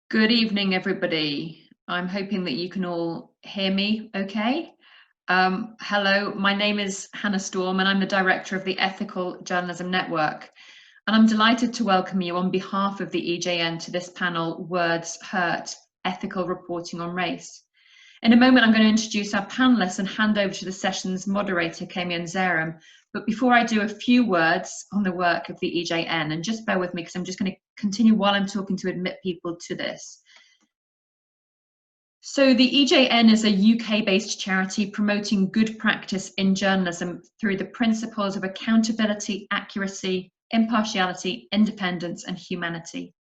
Good evening, everybody. I'm hoping that you can all hear me okay. Hello, my name is Hannah Storm and I'm the director of the Ethical Journalism Network. And I'm delighted to welcome you on behalf of the EJN to this panel, Words Hurt, Ethical Reporting on Race. In a moment, I'm going to introduce our panelists and hand over to the session's moderator, Keme Nzerem. But before I do, a few words on the work of the EJN, and just bear with me because I'm just going to continue while I'm talking to admit people to this. So the EJN is a UK-based charity promoting good practice in journalism through the principles of accountability, accuracy, impartiality, independence, and humanity.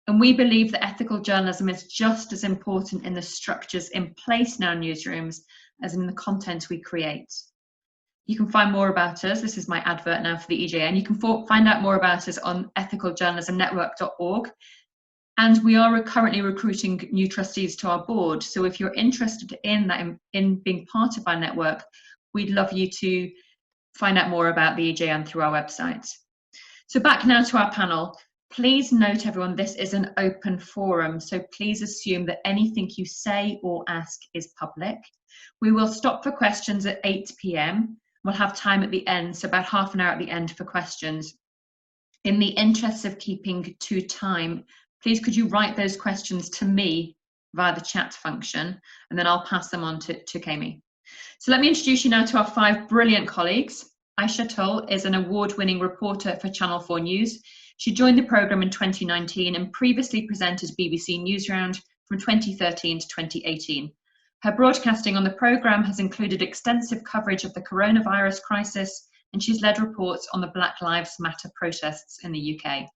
And we believe that ethical journalism is just as important in the structures in place in our newsrooms as in the content we create. You can find more about us. This is my advert now for the EJN. You can find out more about us on ethicaljournalismnetwork.org. And we are currently recruiting new trustees to our board. So if you're interested in that, in being part of our network, we'd love you to find out more about the EJN through our website. So back now to our panel. Please note, everyone, this is an open forum, so please assume that anything you say or ask is public. We will stop for questions at 8 p.m. We'll have time at the end, so about half an hour at the end for questions. In the interest of keeping to time, please could you write those questions to me via the chat function, and then I'll pass them on to Keme. So let me introduce you now to our 5 brilliant colleagues. Ayshah Tull is an award-winning reporter for Channel 4 News. She joined the programme in 2019 and previously presented BBC Newsround from 2013 to 2018. Her broadcasting on the programme has included extensive coverage of the coronavirus crisis, and she's led reports on the Black Lives Matter protests in the UK.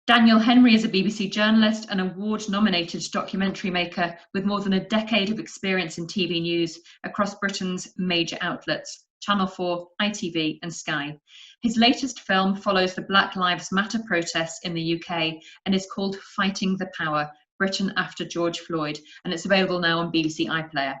Daniel Henry is a BBC journalist and award-nominated documentary maker with more than a decade of experience in TV news across Britain's major outlets, Channel 4, ITV and Sky. His latest film follows the Black Lives Matter protests in the UK and is called Fighting the Power, Britain After George Floyd, and it's available now on BBC iPlayer.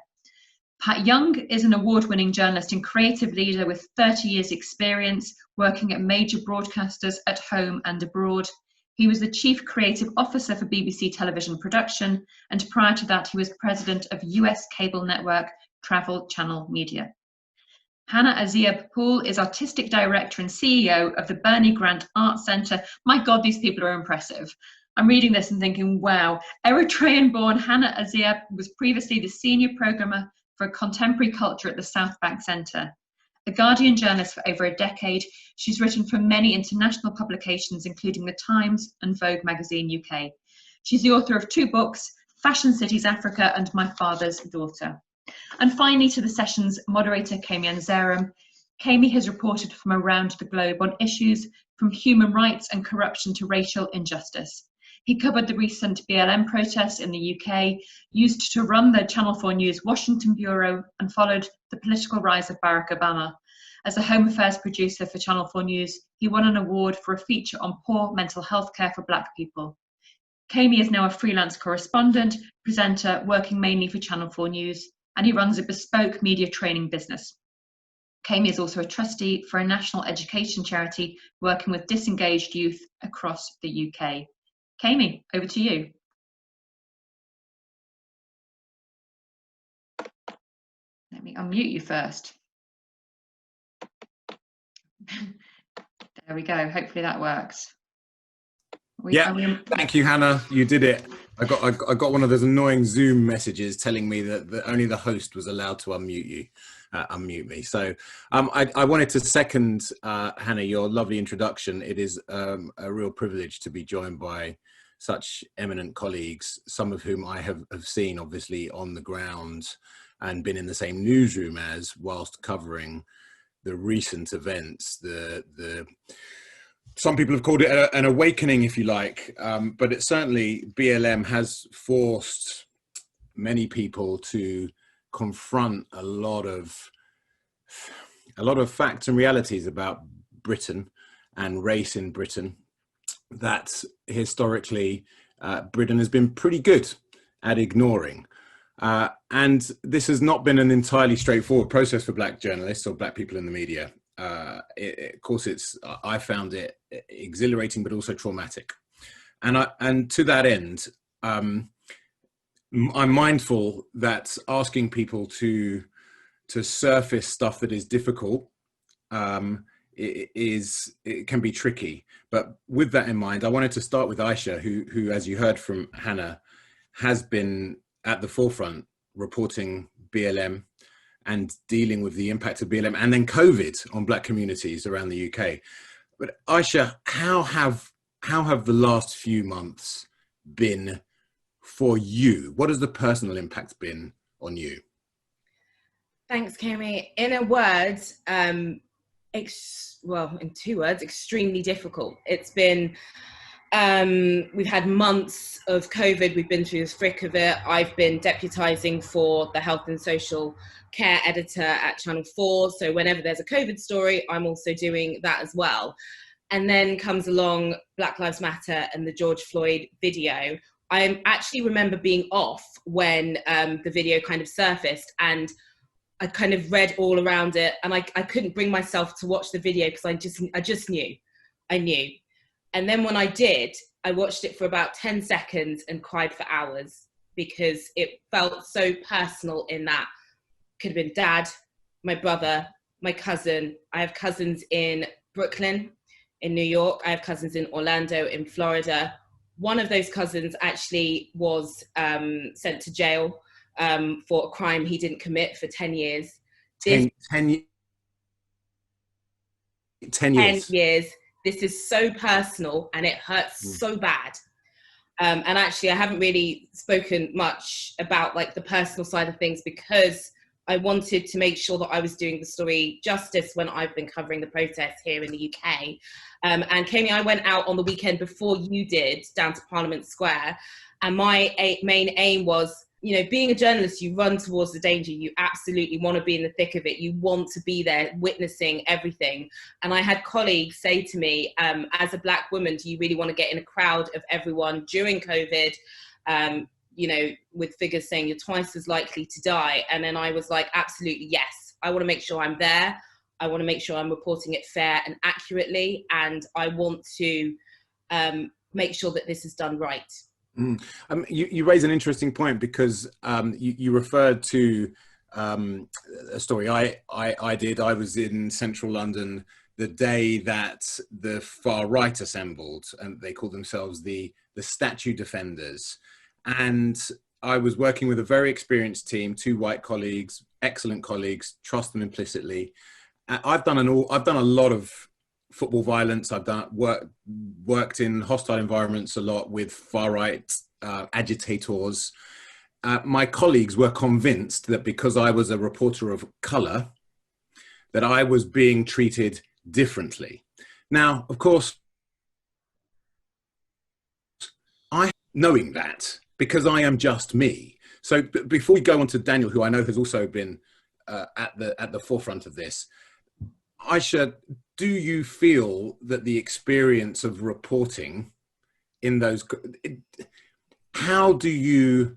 Pat Younge is an award-winning journalist and creative leader with 30 years experience working at major broadcasters at home and abroad. He was the Chief Creative Officer for BBC Television Production, and prior to that he was president of US cable network Travel Channel Media. Hannah Azia-Poole is Artistic Director and CEO of the Bernie Grant Arts Centre. My God, these people are impressive. I'm reading this and thinking, wow. Eritrean-born Hannah Azia was previously the Senior Programmer for Contemporary Culture at the South Bank Centre. A Guardian journalist for over a decade, she's written for many international publications, including The Times and Vogue magazine UK. She's the author of 2 books, Fashion Cities Africa and My Father's Daughter. And finally, to the session's moderator, Keme Nzerem. Keme has reported from around the globe on issues from human rights and corruption to racial injustice. He covered the recent BLM protests in the UK, used to run the Channel 4 News Washington bureau, and followed the political rise of Barack Obama. As a Home Affairs producer for Channel 4 News, he won an award for a feature on poor mental health care for Black people. Keme is now a freelance correspondent, presenter, working mainly for Channel 4 News, and he runs a bespoke media training business. Keme is also a trustee for a national education charity working with disengaged youth across the UK. Keme, over to you. Let me unmute you first. There we go. Hopefully that works. Thank you, Hannah. You did it. I got one of those annoying Zoom messages telling me that only the host was allowed to unmute me. So I wanted to second, Hannah, your lovely introduction. It is a real privilege to be joined by such eminent colleagues, some of whom I have seen obviously on the ground and been in the same newsroom as whilst covering the recent events. Some people have called it an awakening, if you like, but it certainly, BLM has forced many people to confront a lot of facts and realities about Britain and race in Britain that historically Britain has been pretty good at ignoring. And this has not been an entirely straightforward process for Black journalists or Black people in the media. Of course, I found it exhilarating, but also traumatic. And to that end, I'm mindful that asking people to surface stuff that is difficult it can be tricky. But with that in mind, I wanted to start with Ayshah, who, as you heard from Hannah, has been at the forefront reporting BLM and dealing with the impact of BLM and then COVID on Black communities around the UK. But Ayshah, how have the last few months been for you? What has the personal impact been on you? Thanks, Keme. In a word, well, in 2 words, extremely difficult. It's been, we've had months of COVID. We've been through the thick of it. I've been deputising for the health and social care editor at Channel 4. So whenever there's a COVID story, I'm also doing that as well. And then comes along Black Lives Matter and the George Floyd video. I actually remember being off when the video kind of surfaced, and I kind of read all around it, and I couldn't bring myself to watch the video because I just knew. I knew. And then when I did, I watched it for about 10 seconds and cried for hours because it felt so personal in that. Could have been dad, my brother, my cousin. I have cousins in Brooklyn, in New York. I have cousins in Orlando, in Florida. One of those cousins actually was sent to jail for a crime he didn't commit for 10 years. 10 years. This is so personal and it hurts so bad. And actually, I haven't really spoken much about like the personal side of things because I wanted to make sure that I was doing the story justice when I've been covering the protests here in the UK. And Keme, I went out on the weekend before you did down to Parliament Square. And my main aim was, you know, being a journalist, you run towards the danger. You absolutely want to be in the thick of it. You want to be there witnessing everything. And I had colleagues say to me, as a Black woman, do you really want to get in a crowd of everyone during COVID? You know, with figures saying you're twice as likely to die. And then I was like, absolutely, yes. I want to make sure I'm there. I want to make sure I'm reporting it fair and accurately. And I want to make sure that this is done right. You raise an interesting point because you referred to a story I did. I was in central London the day that the far right assembled, and they called themselves the Statue Defenders. And I was working with a very experienced team, 2 white colleagues, excellent colleagues, trust them implicitly. I've done a lot of football violence. I've worked in hostile environments a lot with far right agitators. My colleagues were convinced that because I was a reporter of colour, that I was being treated differently. Now, of course, knowing that, because I am just me. So before we go on to Daniel, who I know has also been at the forefront of this, Ayshah, do you feel that the experience of reporting in those, how do you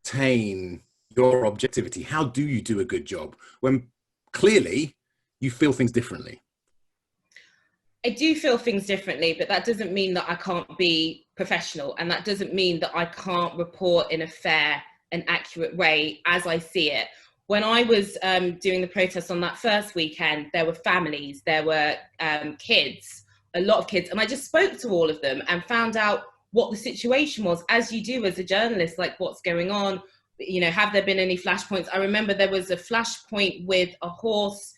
retain your objectivity? How do you do a good job when clearly you feel things differently? I do feel things differently, but that doesn't mean that I can't be professional, and that doesn't mean that I can't report in a fair and accurate way as I see it. When I was doing the protest on that first weekend, there were families, there were kids, a lot of kids, and I just spoke to all of them and found out what the situation was, as you do as a journalist, like what's going on, you know, have there been any flashpoints? I remember there was a flashpoint with a horse,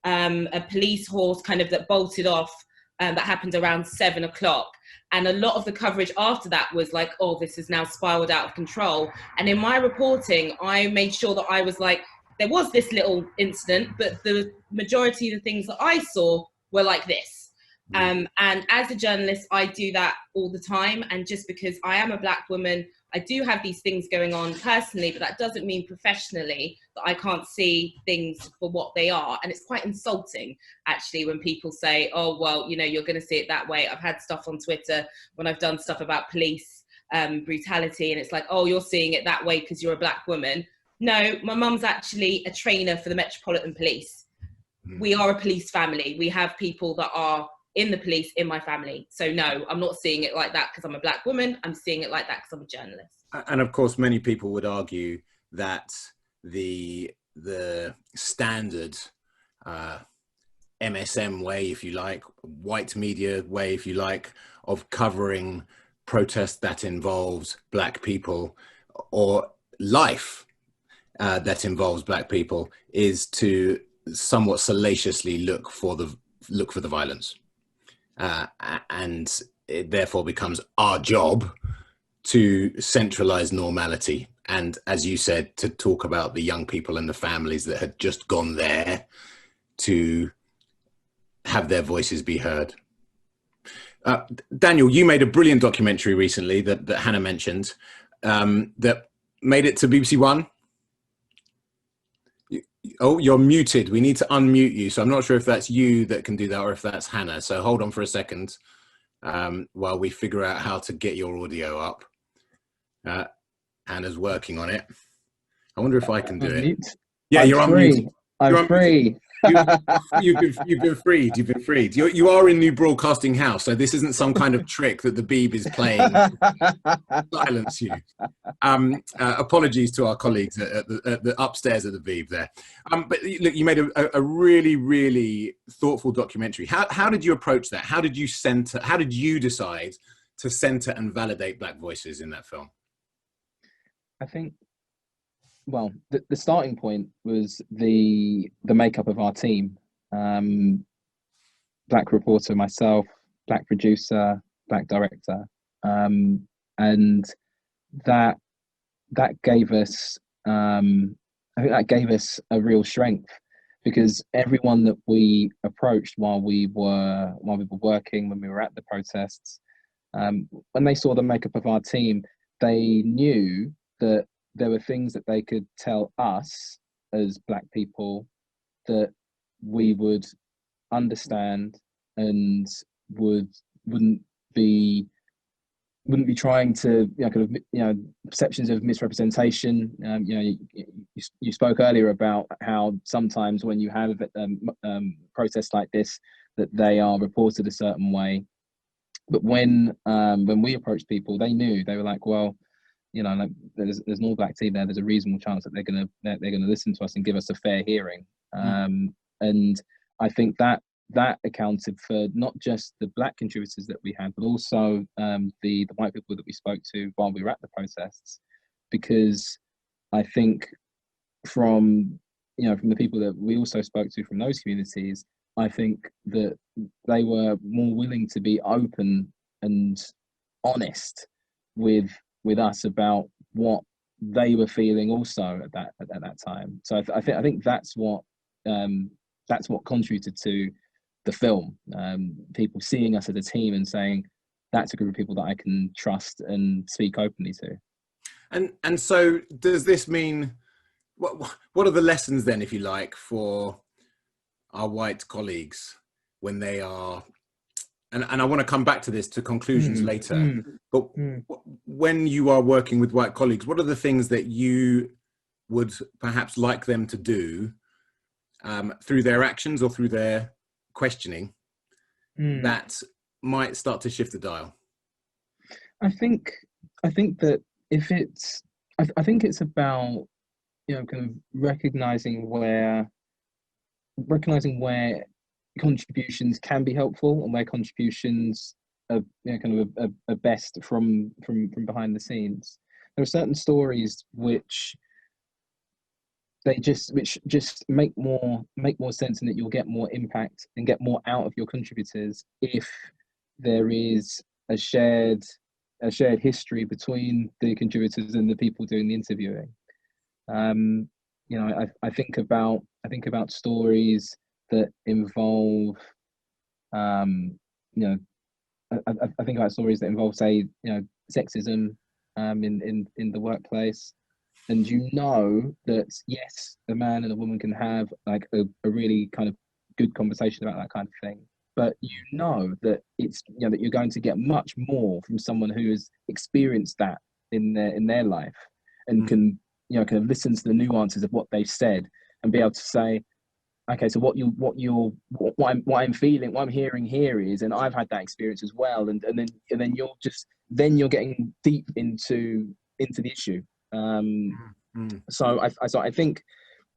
a police horse kind of that bolted off, that happened around 7 o'clock. And a lot of the coverage after that was like, oh, this is now spiraled out of control. And in my reporting, I made sure that I was like, there was this little incident, but the majority of the things that I saw were like this. And as a journalist, I do that all the time. And just because I am a Black woman, I do have these things going on personally, but that doesn't mean professionally that I can't see things for what they are. And it's quite insulting, actually, when people say, oh, well, you know, you're going to see it that way. I've had stuff on Twitter when I've done stuff about police brutality, and it's like, oh, you're seeing it that way because you're a Black woman. No, my mum's actually a trainer for the Metropolitan Police. We are a police family. We have people that are in the police, in my family. So no, I'm not seeing it like that because I'm a black woman. I'm seeing it like that because I'm a journalist. And of course, many people would argue that the standard MSM way, if you like, white media way, if you like, of covering protest that involves black people or life that involves black people is to somewhat salaciously look for the violence, and it therefore becomes our job to centralize normality. And as you said, to talk about the young people and the families that had just gone there to have their voices be heard. Daniel, you made a brilliant documentary recently that Hannah mentioned, that made it to BBC One. Oh, you're muted. We need to unmute you. So I'm not sure if that's you that can do that or if that's Hannah. So hold on for a second while we figure out how to get your audio up. Hannah's working on it. I wonder if I can do it. Yeah, you're free. I'm free. You've been freed. You've been freed. You are in New Broadcasting House, so this isn't some kind of trick that the Beeb is playing to silence you. Apologies to our colleagues at the upstairs at the Beeb there. But look, you made a really, really thoughtful documentary. How did you approach that? How did you decide to center and validate black voices in that film? I think, well, the starting point was the makeup of our team. Black reporter, myself, black producer, black director, and that gave us, I think that gave us a real strength, because everyone that we approached while we were working, when we were at the protests, when they saw the makeup of our team, they knew that there were things that they could tell us as black people that we would understand and wouldn't be trying to, perceptions of misrepresentation. You spoke earlier about how sometimes when you have protests like this, that they are reported a certain way. But when we approached people, they knew. They were like, well, there's an all black team there. There's a reasonable chance that they're gonna listen to us and give us a fair hearing. And I think that accounted for not just the black contributors that we had, but also the white people that we spoke to while we were at the protests. Because I think from the people that we also spoke to from those communities, I think that they were more willing to be open and honest with us about what they were feeling also at that time. So I think that's what contributed to the film. People seeing us as a team and saying, that's a group of people that I can trust and speak openly to. And so does this mean, what are the lessons then, if you like, for our white colleagues when they are, and I want to come back to this, to conclusions later, but when you are working with white colleagues, what are the things that you would perhaps like them to do through their actions or through their questioning that might start to shift the dial? I think that I think it's about, kind of recognizing where contributions can be helpful and where contributions are, are best from behind the scenes. There are certain stories which just make more sense, and that you'll get more impact and get more out of your contributors if there is a shared history between the contributors and the people doing the interviewing. I think about stories that involve, I think about stories that involve, say, sexism in the workplace, and that yes, a man and a woman can have like a really kind of good conversation about that kind of thing, but that it's that you're going to get much more from someone who has experienced that in their life and can kind of listen to the nuances of what they've said and be able to say, okay, so what I'm feeling, what I'm hearing here is, and I've had that experience as well, and then you're getting deep into the issue. So I think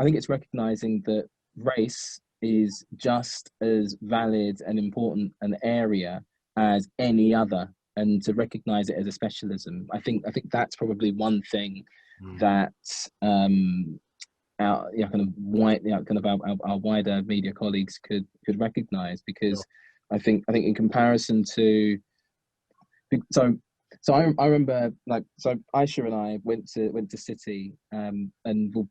it's recognizing that race is just as valid and important an area as any other, and to recognize it as a specialism. I think that's probably one thing that our our wider media colleagues could recognize, because I think in comparison to, so I remember, like, so Ayshah and I went to City, and I know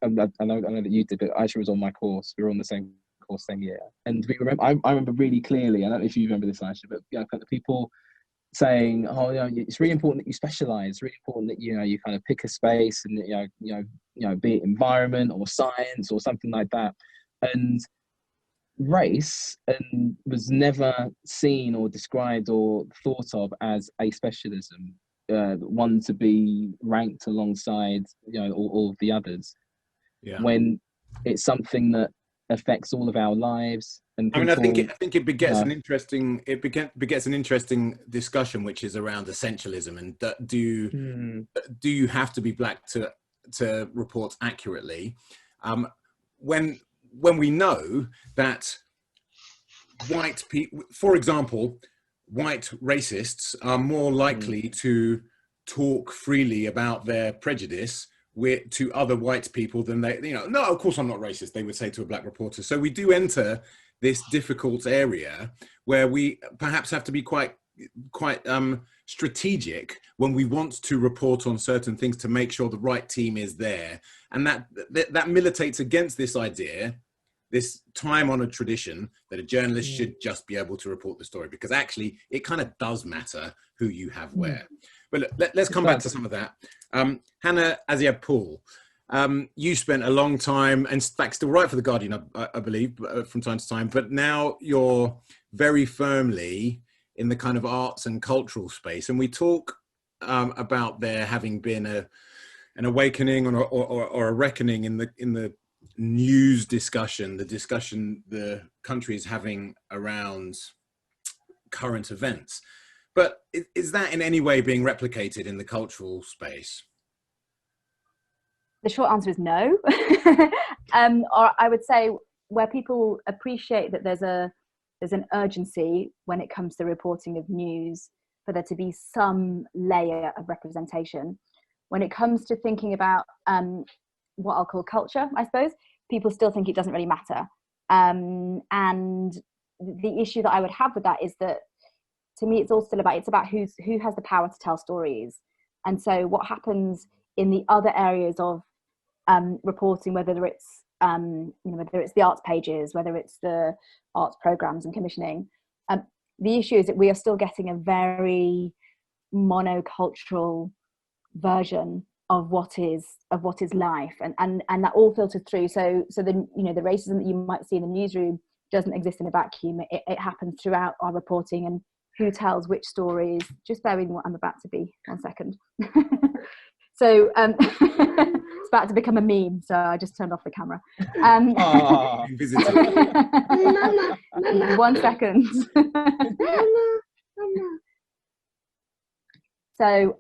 that you did, but Ayshah was on my course. We were on the same course same year, and we remember. I remember really clearly. I don't know if you remember this, Ayshah, but people saying, "Oh, it's really important that you specialize. It's really important that you kind of pick a space, and be it environment or science or something like that." And race was never seen or described or thought of as a specialism, one to be ranked alongside all of the others. When it's something that affects all of our lives. And people, I think it begets an interesting begets an interesting discussion, which is around essentialism, and do you have to be black to report accurately? When we know that white people, for example, white racists are more likely to talk freely about their prejudice to other white people than no, of course I'm not racist, they would say to a black reporter. So we do enter this difficult area where we perhaps have to be quite strategic when we want to report on certain things to make sure the right team is there. And that militates against this idea, this time-honored tradition that a journalist should just be able to report the story, because actually it kind of does matter who you have where. But look, let's come back to some of that. Hannah Aziab-Poole, you spent a long time, and in fact still write for The Guardian, I believe, from time to time, but now you're very firmly in the kind of arts and cultural space. And we talk about there having been an awakening or a reckoning in the news discussion, the discussion the country is having around current events. But is that in any way being replicated in the cultural space? The short answer is no. Or I would say where people appreciate that there's an urgency when it comes to reporting of news, for there to be some layer of representation. When it comes to thinking about what I'll call culture, I suppose, people still think it doesn't really matter. And the issue that I would have with that is that, to me, it's about who has the power to tell stories. And so what happens in the other areas of reporting, whether it's the arts pages, whether it's the arts programs and commissioning, the issue is that we are still getting a very monocultural version of what is life, and that all filters through. So the racism that you might see in the newsroom doesn't exist in a vacuum. It happens throughout our reporting, and who tells which stories. Just bear with me what I'm about to be. 1 second. So it's about to become a meme, so I just turned off the camera. 1 second. So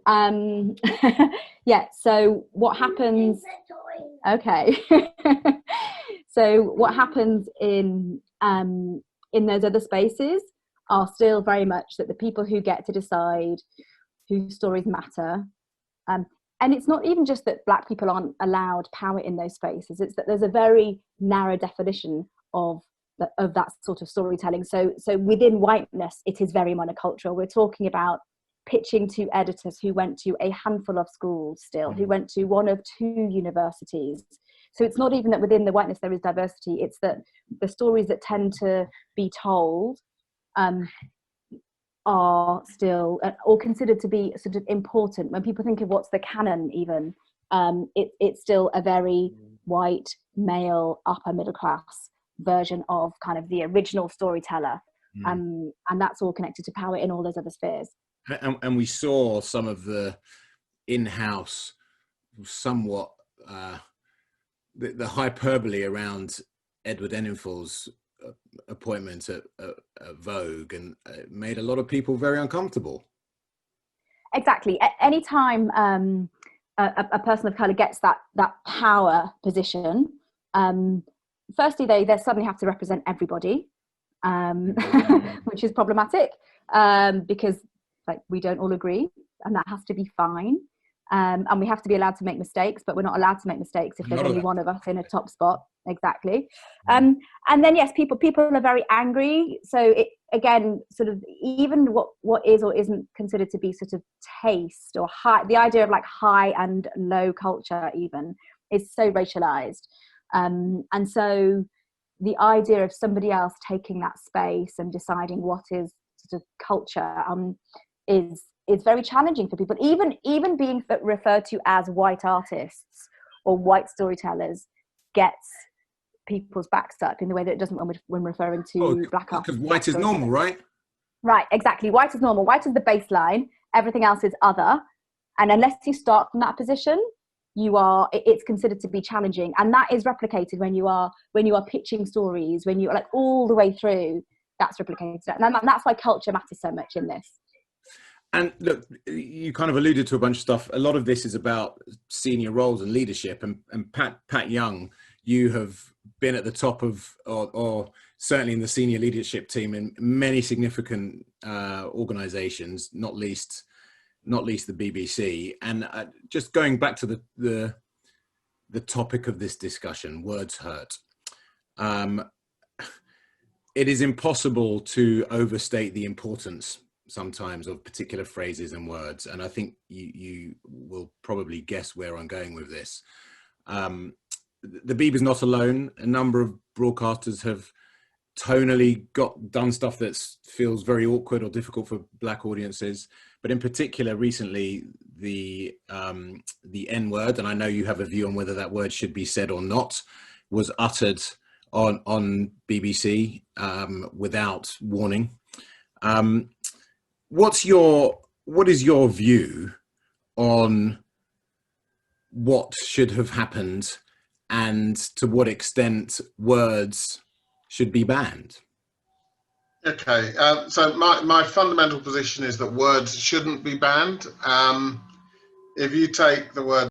so what happens? Okay. So what happens in those other spaces are still very much that the people who get to decide whose stories matter, and it's not even just that Black people aren't allowed power in those spaces, it's that there's a very narrow definition of that sort of storytelling. So within whiteness, it is very monocultural. We're talking about pitching to editors who went to a handful of schools still, who went to one of 2 universities. So it's not even that within the whiteness there is diversity, it's that the stories that tend to be told are still or considered to be sort of important. When people think of what's the canon even, it's still a very white, male, upper middle class version of kind of the original storyteller. And that's all connected to power in all those other spheres. And we saw some of the in-house, somewhat the hyperbole around Edward Enninful's appointment at Vogue, and it made a lot of people very uncomfortable. Exactly. Anytime a person of colour gets that power position, firstly they suddenly have to represent everybody, which is problematic, because like we don't all agree, and that has to be fine. And we have to be allowed to make mistakes, but we're not allowed to make mistakes if there's only one of us in a top spot. Exactly. And then yes, people are very angry. So it, again, sort of even what is or isn't considered to be sort of taste or high, the idea of like high and low culture even is so racialized. And so the idea of somebody else taking that space and deciding what is sort of culture is very challenging for people. Even being referred to as white artists or white storytellers gets people's backs up in the way that it doesn't when referring to black artists. Because white is normal, right? Right, exactly. White is normal. White is the baseline. Everything else is other. And unless you start from that position, it's considered to be challenging. And that is replicated when you are pitching stories, when you are like all the way through, that's replicated. And that's why culture matters so much in this. And look, you kind of alluded to a bunch of stuff. A lot of this is about senior roles and leadership. And Pat Young, you have been at the top of, or certainly in the senior leadership team in many significant organisations, not least the BBC. And just going back to the topic of this discussion, words hurt. It is impossible to overstate the importance sometimes of particular phrases and words, and I think you will probably guess where I'm going with this. The Beeb is not alone. A number of broadcasters have tonally done stuff that feels very awkward or difficult for black audiences, but in particular recently the N-word, and I know you have a view on whether that word should be said or not, was uttered on BBC without warning. What is your view on what should have happened and to what extent words should be banned? Okay, so my fundamental position is that words shouldn't be banned. If you take the word,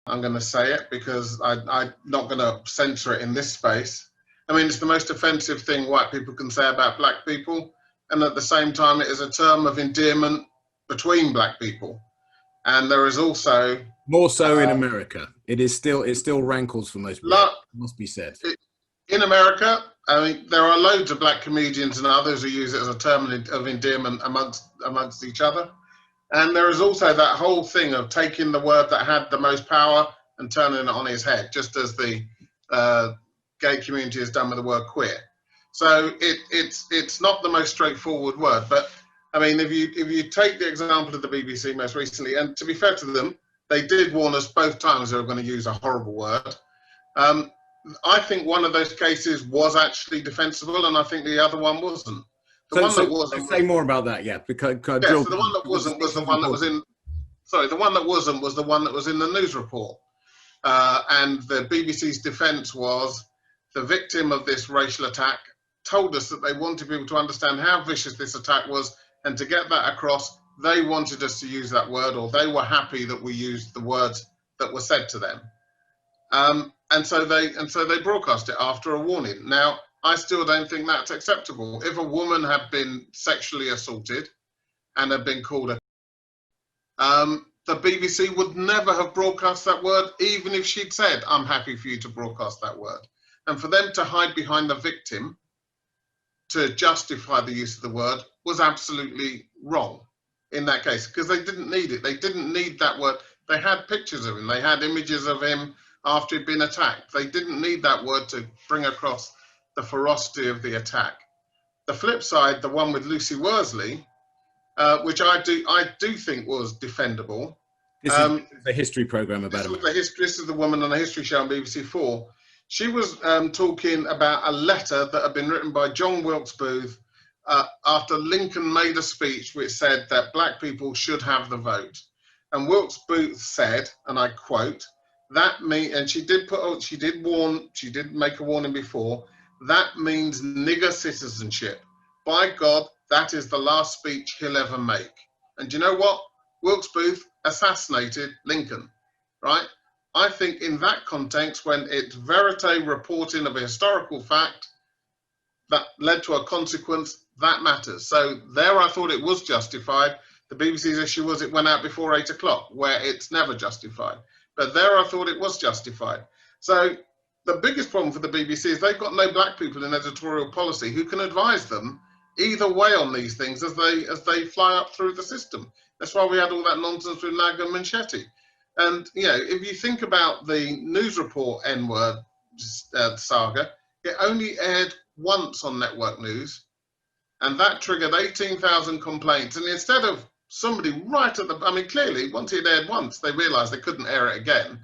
I'm going to say it because I'm not going to censor it in this space. I mean, it's the most offensive thing white people can say about black people. And at the same time, it is a term of endearment between black people. And there is also more so in America. It still rankles for most people. It must be said. In America, I mean, there are loads of black comedians and others who use it as a term of endearment amongst each other. And there is also that whole thing of taking the word that had the most power and turning it on its head, just as the gay community has done with the word queer. So it's not the most straightforward word, but I mean, if you take the example of the BBC most recently, and to be fair to them, they did warn us both times they were going to use a horrible word. I think one of those cases was actually defensible, and I think the other one wasn't. The one that wasn't. Say more about that, yeah. Because so the one that wasn't was the one that was in. Sorry, the one that wasn't was the one that was in the news report, and the BBC's defence was the victim of this racial attack told us that they wanted people to understand how vicious this attack was, and to get that across, they wanted us to use that word, or they were happy that we used the words that were said to them. And so they broadcast it after a warning. Now, I still don't think that's acceptable. If a woman had been sexually assaulted and had been called the BBC would never have broadcast that word, even if she'd said, I'm happy for you to broadcast that word. And for them to hide behind the victim to justify the use of the word was absolutely wrong in that case, because they didn't need it. They didn't need that word. They had pictures of him. They had images of him after he'd been attacked. They didn't need that word to bring across the ferocity of the attack. The flip side, the one with Lucy Worsley, which I do think was defendable. This is a history program about him. This is the woman on a history show on BBC 4. She was talking about a letter that had been written by John Wilkes Booth after Lincoln made a speech which said that black people should have the vote. And Wilkes Booth said, and I quote, and she did make a warning before, that means nigger citizenship. By God, that is the last speech he'll ever make. And do you know what? Wilkes Booth assassinated Lincoln, right? I think in that context, when it's verite reporting of a historical fact that led to a consequence, that matters. So there I thought it was justified. The BBC's issue was it went out before 8 o'clock, where it's never justified. But there I thought it was justified. So the biggest problem for the BBC is they've got no black people in editorial policy who can advise them either way on these things as they fly up through the system. That's why we had all that nonsense with Naga and Manchetti. And, you know, if you think about the news report N-word saga, it only aired once on network news, and that triggered 18,000 complaints. And instead of somebody right at the, I mean, clearly, once it aired once, they realized they couldn't air it again.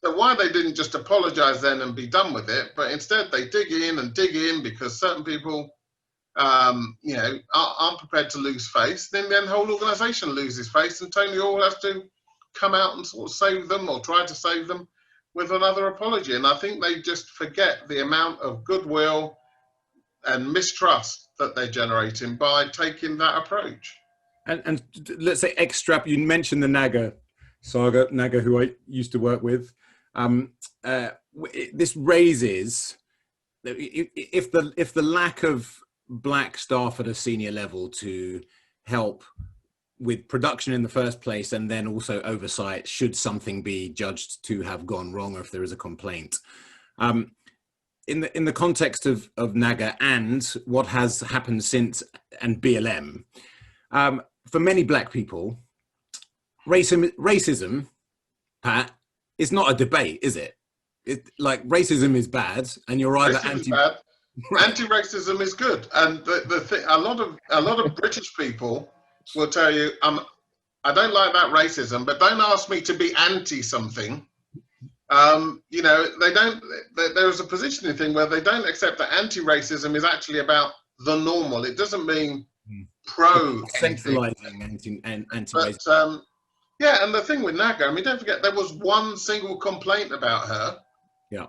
So why they didn't just apologize then and be done with it, but instead they dig in because certain people, you know, aren't prepared to lose face, then the whole organization loses face, and Tony Hall has to come out and sort of save them or try to save them with another apology. And I think they just forget the amount of goodwill and mistrust that they're generating by taking that approach. And let's say you mentioned the Naga saga, Naga, who I used to work with. This raises, if the lack of black staff at a senior level to help with production in the first place, and then also oversight should something be judged to have gone wrong or if there is a complaint. In the context of Naga and what has happened since, and BLM, for many black people, racism, Pat, is not a debate, is it? Like, racism is bad, and you're either anti-racism is good. And the thing, a lot of British people will tell you, I don't like that racism, but don't ask me to be anti something. You know, there is a positioning thing where they don't accept that anti-racism is actually about the normal. It doesn't mean pro centralizing anti-racism. But yeah, and the thing with Naga, I mean, don't forget there was one single complaint about her. Yeah.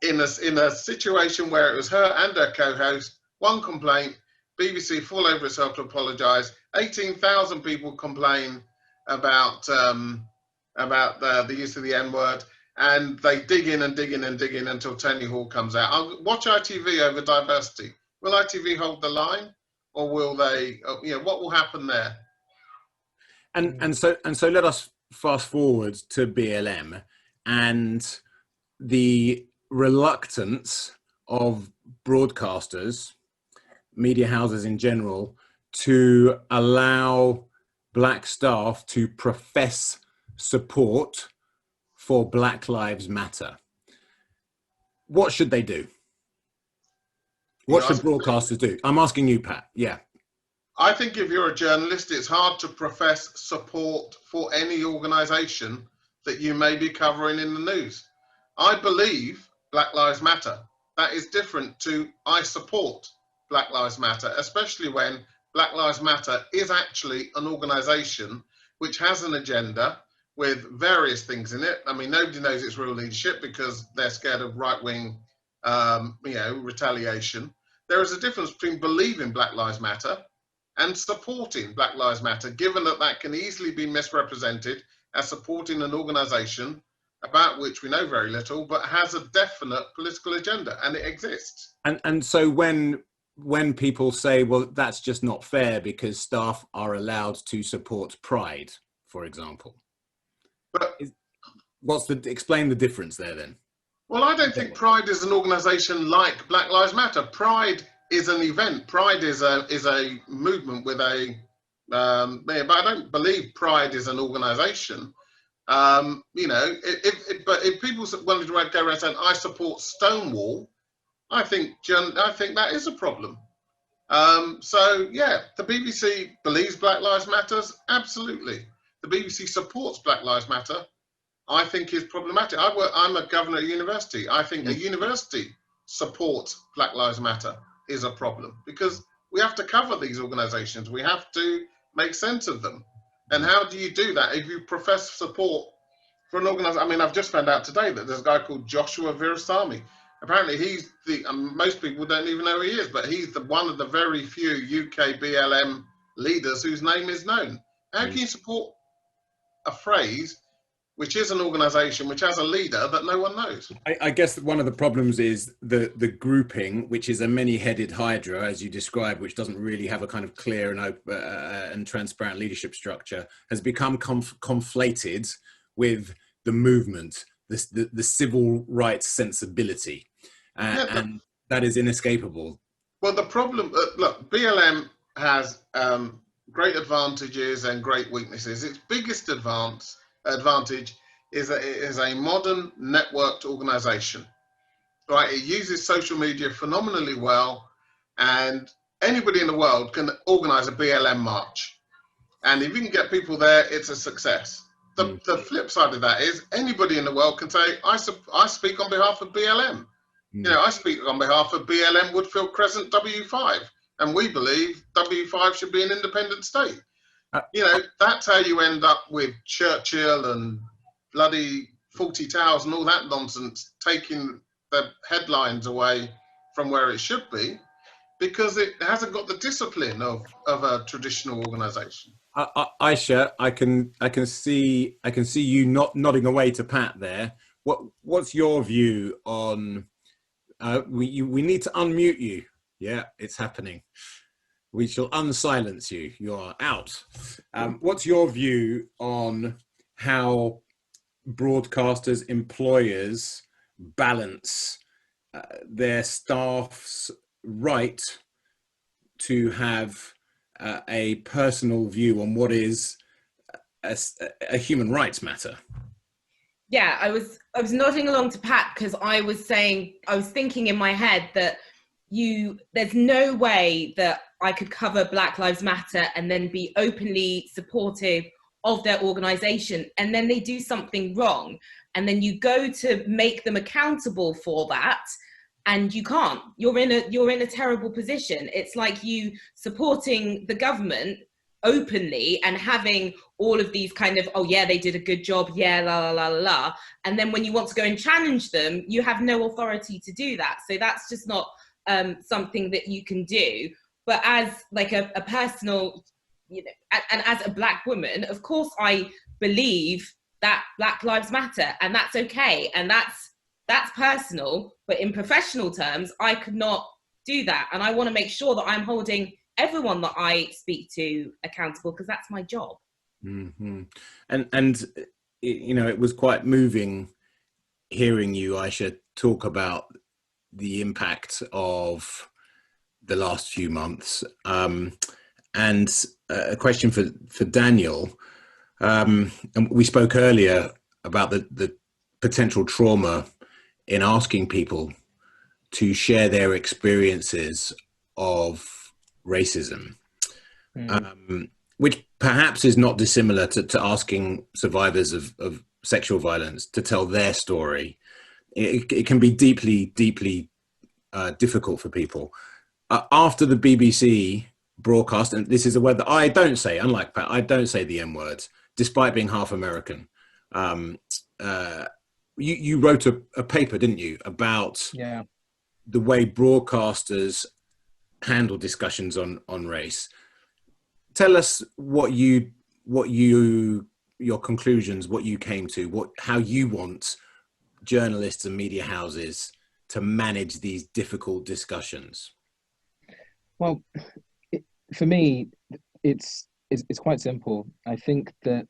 In a situation where it was her and her co-host, one complaint, BBC fall over itself to apologise. 18,000 people complain about the use of the N-word, and they dig in until Tony Hall comes out. I'll watch ITV over diversity. Will ITV hold the line, or will they? You know, what will happen there? And so let us fast forward to BLM and the reluctance of broadcasters, media houses in general, to allow black staff to profess support for Black Lives Matter. What should they do? What should broadcasters do? I'm asking you, Pat. Yeah. I think if you're a journalist, it's hard to profess support for any organisation that you may be covering in the news. I believe Black Lives Matter. That is different to I support Black Lives Matter, especially when Black Lives Matter is actually an organisation which has an agenda with various things in it. I mean, nobody knows its real leadership because they're scared of right-wing, you know, retaliation. There is a difference between believing Black Lives Matter and supporting Black Lives Matter, given that that can easily be misrepresented as supporting an organisation about which we know very little, but has a definite political agenda, and it exists. And so when people say, well, that's just not fair because staff are allowed to support Pride, for example, but explain the difference there then? Well, I don't think Pride is an organisation like Black Lives Matter. Pride is an event. Pride is a movement with a, but I don't believe Pride is an organisation. You know, but if people wanted to go around saying I support Stonewall, I think that is a problem. So yeah, the BBC believes Black Lives Matters. Absolutely, the BBC supports Black Lives Matter. I think is problematic. I'm a governor at a university. I think a university supports Black Lives Matter is a problem because we have to cover these organisations. We have to make sense of them. And how do you do that if you profess support for an organisation? I mean, I've just found out today that there's a guy called Joshua Virasamy, Apparently, he's the. Most people don't even know who he is, but he's one of the very few UK BLM leaders whose name is known. How can you support a phrase which is an organisation which has a leader that no one knows? I guess one of the problems is the grouping, which is a many-headed hydra, as you described, which doesn't really have a kind of clear and transparent leadership structure, has become conflated with the movement, the civil rights sensibility, and that is inescapable. Well, the problem, look, BLM has great advantages and great weaknesses. Its biggest advantage is that it is a modern networked organization, right? It uses social media phenomenally well, and anybody in the world can organize a BLM march. And if you can get people there, it's a success. The flip side of that is anybody in the world can say, I speak on behalf of BLM. You know, I speak on behalf of BLM Woodfield Crescent W5, and we believe W5 should be an independent state. You know, that's how you end up with Churchill and bloody 40 Towers and all that nonsense taking the headlines away from where it should be, because it hasn't got the discipline of a traditional organisation. Ayshah, I can see you nodding away to Pat there. What's your view on? We need to unmute you. Yeah, it's happening. We shall unsilence you. You are out. What's your view on how broadcasters, employers balance their staff's right to have a personal view on what is a human rights matter? Yeah, I was nodding along to Pat because I was thinking in my head that there's no way that I could cover Black Lives Matter and then be openly supportive of their organization, and then they do something wrong, and then you go to make them accountable for that, and you can't. You're in a terrible position. It's like you supporting the government openly and having all of these kind of, oh yeah, they did a good job, yeah, la la la la la, and then when you want to go and challenge them, you have no authority to do that. So that's just not something that you can do. But as like a personal, you know, and as a Black woman, of course I believe that Black Lives Matter, and that's okay, and that's personal. But in professional terms, I could not do that, and I want to make sure that I'm holding everyone that I speak to accountable, because that's my job. Mm-hmm. And you know, it was quite moving hearing you, Ayshah, talk about the impact of the last few months. And a question for Daniel. And we spoke earlier about the potential trauma in asking people to share their experiences of racism, which perhaps is not dissimilar to asking survivors of sexual violence to tell their story. It can be deeply, deeply difficult for people. After the BBC broadcast, and this is a word that I don't say, unlike Pat, I don't say the M word, despite being half American. You wrote a paper, didn't you, about the way broadcasters handle discussions on race. Tell us your conclusions, what you came to, how you want journalists and media houses to manage these difficult discussions. Well, for me, it's quite simple. I think that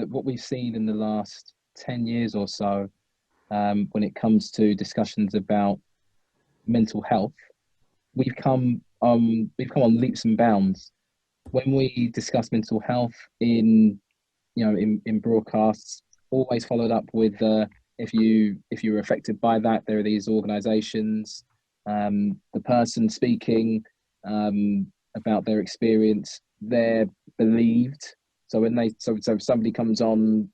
what we've seen in the last 10 years or so, when it comes to discussions about mental health, we've come on leaps and bounds. When we discuss mental health in broadcasts, always followed up with if you're affected by that, there are these organisations. The person speaking about their experience, they're believed. So when if somebody comes on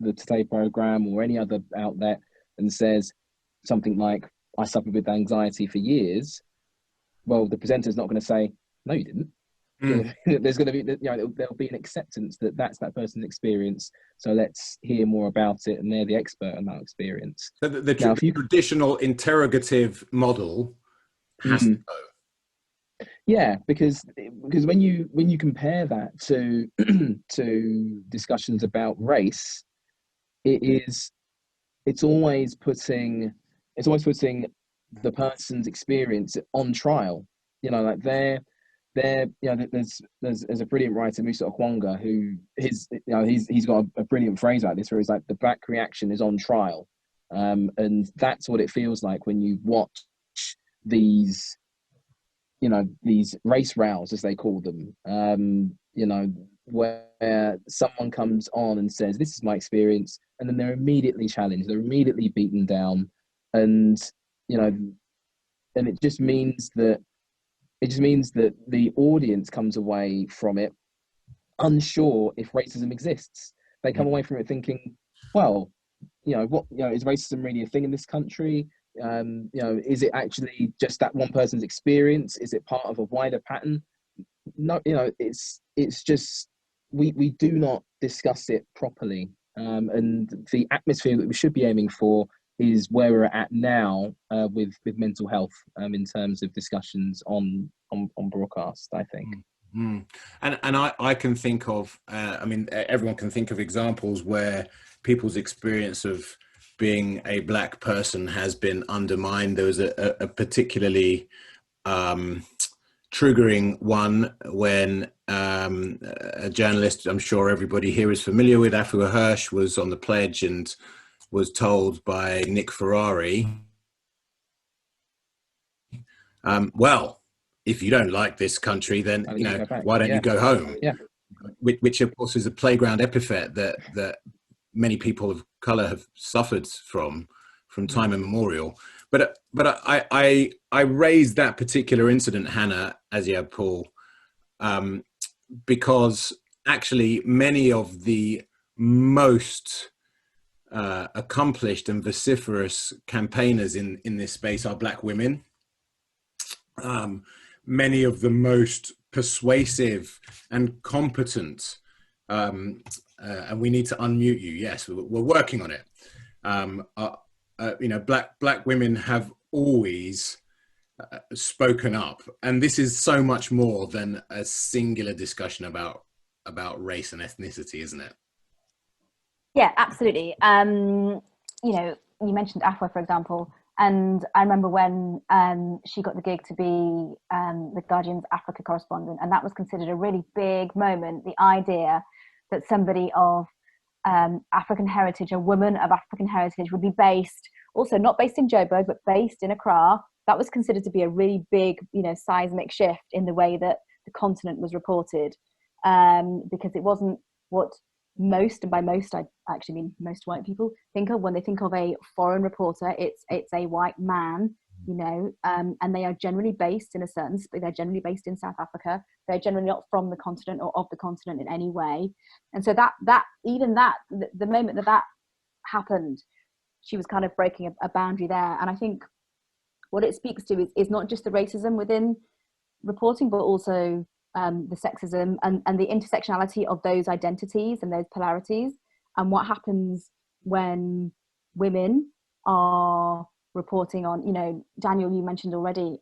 the Today programme or any other outlet and says something like, I suffered with anxiety for years, well, the presenter's not going to say, no, you didn't. There's going to be, there'll be an acceptance that that's that person's experience. So let's hear more about it, and they're the expert on that experience. So the traditional interrogative model has to go. Yeah, because when you compare that to to discussions about race, it's always putting the person's experience on trial. Like there's a brilliant writer, Musa Okwonga, who he's got a brilliant phrase like this, where he's like, the black reaction is on trial, and that's what it feels like when you watch these race rows, as they call them, where someone comes on and says, this is my experience, and then they're immediately challenged, they're immediately beaten down, and it just means that the audience comes away from it unsure if racism exists. They come away from it thinking, well, is racism really a thing in this country? Is it actually just that one person's experience? Is it part of a wider pattern? No, it's just we do not discuss it properly, and the atmosphere that we should be aiming for is where we're at now, with mental health, in terms of discussions on broadcast, I think. And I can think of, everyone can think of examples where people's experience of being a black person has been undermined. There was a particularly triggering one when a journalist, I'm sure everybody here is familiar with, Afua Hirsch, was on the pledge and was told by Nick Ferrari, well, if you don't like this country, then why don't you go home? Yeah. Which of course is a playground epithet that many people of color have suffered from time immemorial. But I raised that particular incident, Hannah, Ayshah Tull, because actually many of the most accomplished and vociferous campaigners in this space are black women. Many of the most persuasive and competent, and we need to unmute you. Yes, we're working on it. Black women have always spoken up, and this is so much more than a singular discussion about race and ethnicity, isn't it? Yeah, absolutely. You mentioned Afua, for example, and I remember when she got the gig to be the Guardian's Africa correspondent, and that was considered a really big moment. The idea that somebody of African heritage, a woman of African heritage, would be based, also not based in Joburg, but based in Accra, that was considered to be a really big, seismic shift in the way that the continent was reported, because it wasn't what most, and by most I actually mean most white people, think of when they think of a foreign reporter. It's a white man, and they are generally based in a certain, they're generally based in South Africa. They're generally not from the continent or of the continent in any way. And so the moment that happened, she was kind of breaking a boundary there. And I think what it speaks to is not just the racism within reporting, but also the sexism and the intersectionality of those identities and those polarities, and what happens when women are reporting on, Daniel, you mentioned already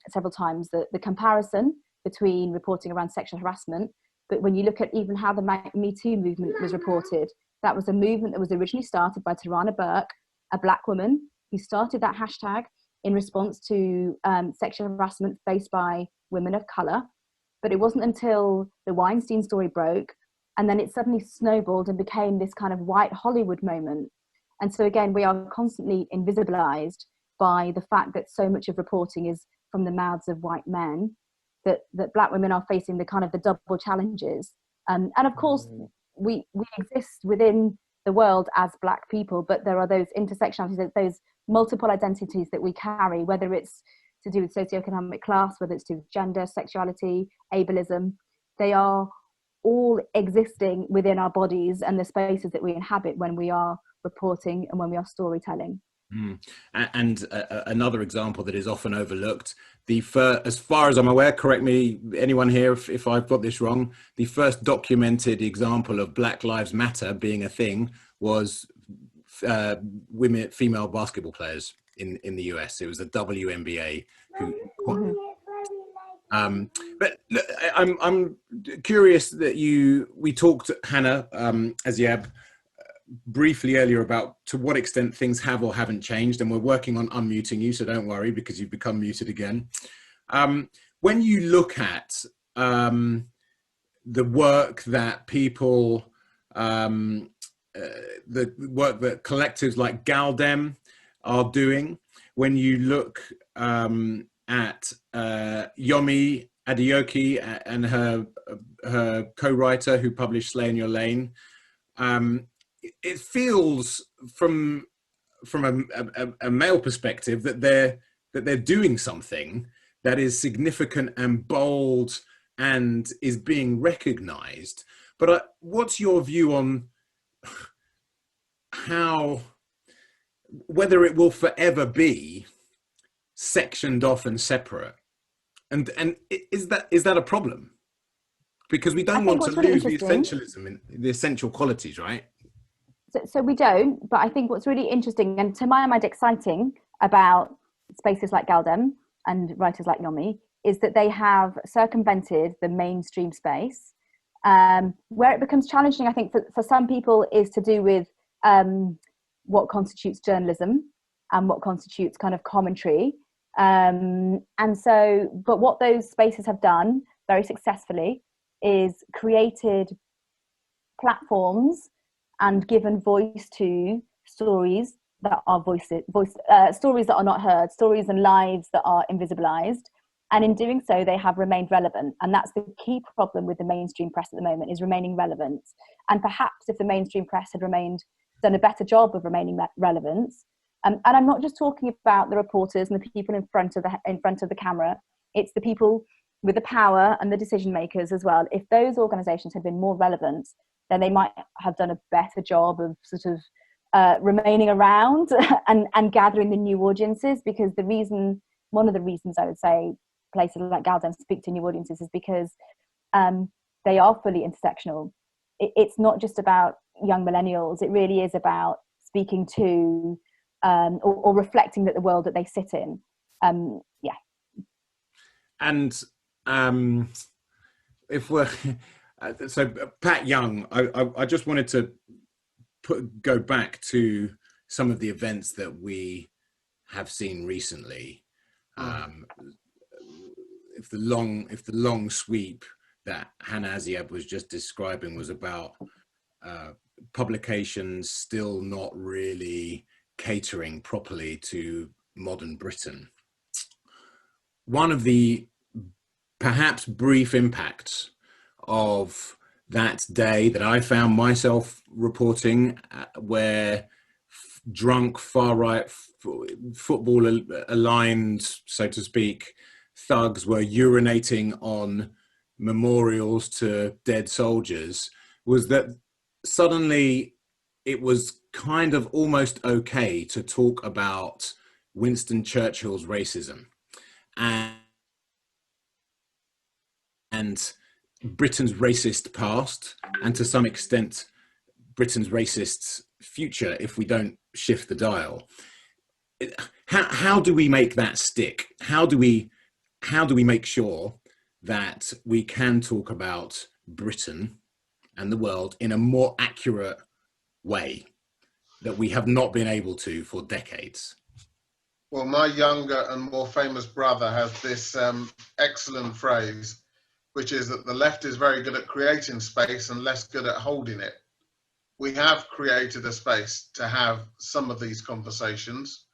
several times the comparison between reporting around sexual harassment, but when you look at even how the Me Too movement was reported, that was a movement that was originally started by Tarana Burke, a black woman who started that hashtag in response to sexual harassment faced by women of color. But it wasn't until the Weinstein story broke, and then it suddenly snowballed and became this kind of white Hollywood moment. And so again, we are constantly invisibilized by the fact that so much of reporting is from the mouths of white men, that black women are facing the kind of the double challenges. And of course, we exist within the world as black people, but there are those intersectionalities, those multiple identities that we carry, whether it's to do with socioeconomic class, whether it's to do with gender, sexuality, ableism. They are all existing within our bodies and the spaces that we inhabit when we are reporting and when we are storytelling. Mm. And another example that is often overlooked, as far as I'm aware, correct me, anyone here if I've got this wrong, the first documented example of Black Lives Matter being a thing was female basketball players in the US. It was the WNBA who. But look, I'm curious that we talked, Hannah, Aziab, briefly earlier about to what extent things have or haven't changed, and we're working on unmuting you, so don't worry because you've become muted again. When you look at the work that people, the work that collectives like Galdem are doing, when you look at Yomi Adeoke and her co-writer who published Slay in Your Lane, it feels from a male perspective that they're doing something that is significant and bold and is being recognized. But what's your view on whether it will forever be sectioned off and separate, and is that a problem? Because we don't want to lose the essentialism in the essential qualities, right? So we don't, but I think what's really interesting and to my mind exciting about spaces like Galdem and writers like Yomi is that they have circumvented the mainstream space. Where it becomes challenging, I think, for some people is to do with what constitutes journalism and what constitutes kind of commentary. But what those spaces have done very successfully is created platforms and given voice to stories that are stories that are not heard, stories and lives that are invisibilized. And in doing so, they have remained relevant. And that's the key problem with the mainstream press at the moment, is remaining relevant. And perhaps if the mainstream press had done a better job of remaining relevant, and I'm not just talking about the reporters and the people in front of the camera, it's the people with the power and the decision makers as well. If those organizations had been more relevant, then they might have done a better job of sort of remaining around and gathering the new audiences. Because one of the reasons I would say places like Galdem speak to new audiences is because they are fully intersectional. It's not just about young millennials. It really is about speaking to or reflecting that the world that they sit in. And if we're so Pat Young, I just wanted to go back to some of the events that we have seen recently. If the long sweep that Hannah Aziab was just describing was about publications still not really catering properly to modern Britain, one of the perhaps brief impacts of that day that I found myself reporting, where drunk far-right football aligned, so to speak, thugs were urinating on memorials to dead soldiers, was that suddenly it was kind of almost okay to talk about Winston Churchill's racism and Britain's racist past, and to some extent Britain's racist future if we don't shift the dial. How do we make that stick? How do we make sure that we can talk about Britain and the world in a more accurate way that we have not been able to for decades? Well, my younger and more famous brother has this excellent phrase, which is that the left is very good at creating space and less good at holding it. We have created a space to have some of these conversations,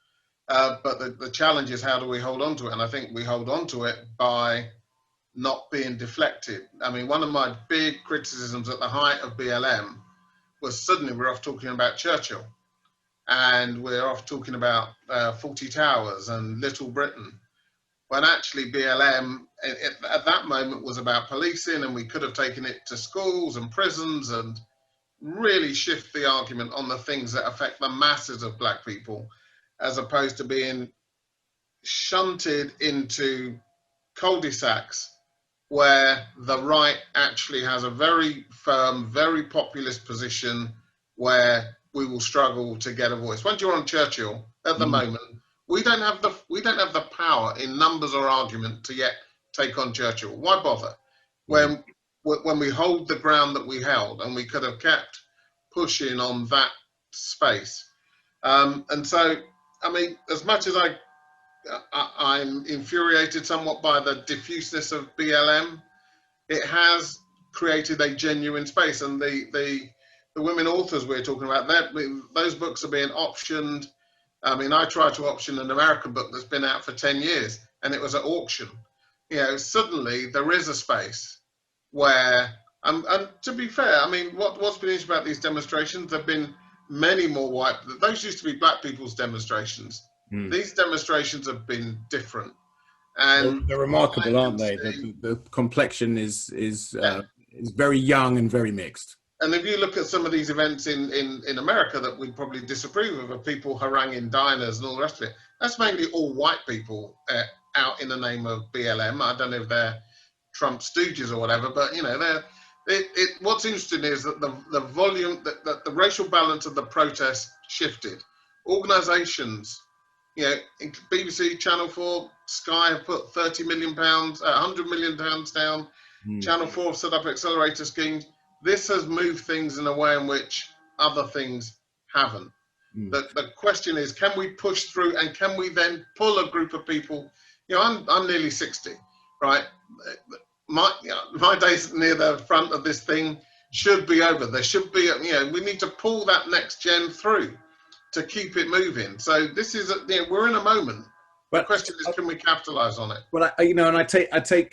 but the challenge is, how do we hold on to it? And I think we hold on to it by not being deflected. I mean, one of my big criticisms at the height of BLM was suddenly we're off talking about Churchill, and we're off talking about Fawlty Towers and Little Britain, when actually BLM at that moment was about policing, and we could have taken it to schools and prisons and really shift the argument on the things that affect the masses of black people as opposed to being shunted into cul-de-sacs where the right actually has a very firm, very populist position where we will struggle to get a voice. Once you're on Churchill at the moment, we don't have the power in numbers or argument to yet take on Churchill. Why bother? When we hold the ground that we held, and we could have kept pushing on that space. And so, I mean, as much as I'm infuriated somewhat by the diffuseness of BLM, it has created a genuine space. And the women authors we're talking about, those books are being optioned. I mean, I tried to option an American book that's been out for 10 years, and it was at auction. You know, suddenly there is a space where, and to be fair, I mean, what's been interesting about these demonstrations, there have been many more white, those used to be black people's demonstrations. These demonstrations have been different. And they're remarkable, aren't they? The complexion is very young and very mixed. And if you look at some of these events in America that we'd probably disapprove of people haranguing diners and all the rest of it, that's mainly all white people out in the name of BLM. I don't know if they're Trump stooges or whatever, but you know, what's interesting is that the volume, that the racial balance of the protest shifted. Organisations, you know, BBC, Channel 4, Sky have put £100 million down. Channel 4 have set up accelerator schemes. This has moved things in a way in which other things haven't. The question is, can we push through, and can we then pull a group of people? You know, I'm nearly 60, right? My days near the front of this thing should be over. There should be, you know, we need to pull that next gen through to keep it moving. So this is, you know, we're in a moment. But the question is, can we capitalize on it? Well, you know, and I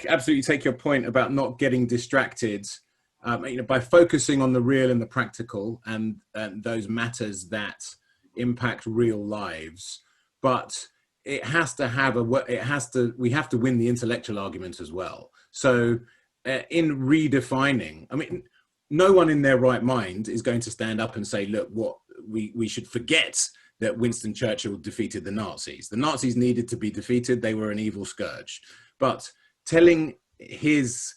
absolutely take your point about not getting distracted, you know, by focusing on the real and the practical and those matters that impact real lives. But it has to have we have to win the intellectual argument as well. So in redefining, I mean, no one in their right mind is going to stand up and say, look, what we should forget that Winston Churchill defeated the Nazis. The Nazis needed to be defeated. They were an evil scourge. But telling his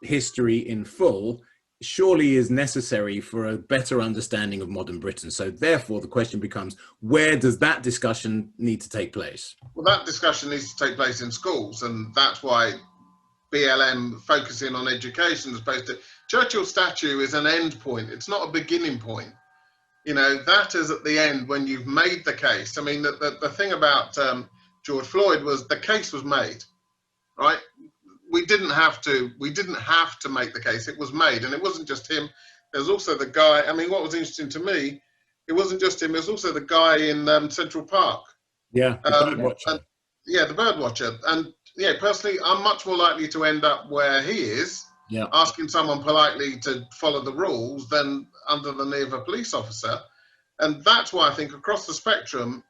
history in full surely is necessary for a better understanding of modern Britain. So therefore, the question becomes, where does that discussion need to take place? Well, that discussion needs to take place in schools, and that's why BLM focusing on education as opposed to Churchill's statue is an end point. It's not a beginning point. You know, that is at the end when you've made the case. I mean, the thing about George Floyd was the case was made, right? We didn't have to make the case. It was made, and it wasn't just him. There's also the guy. I mean, what was interesting to me, it wasn't just him. There's also the guy in Central Park. Yeah, the bird watcher. The bird watcher. And yeah, personally, I'm much more likely to end up where he is, asking someone politely to follow the rules than under the knee of a police officer. And that's why I think across the spectrum,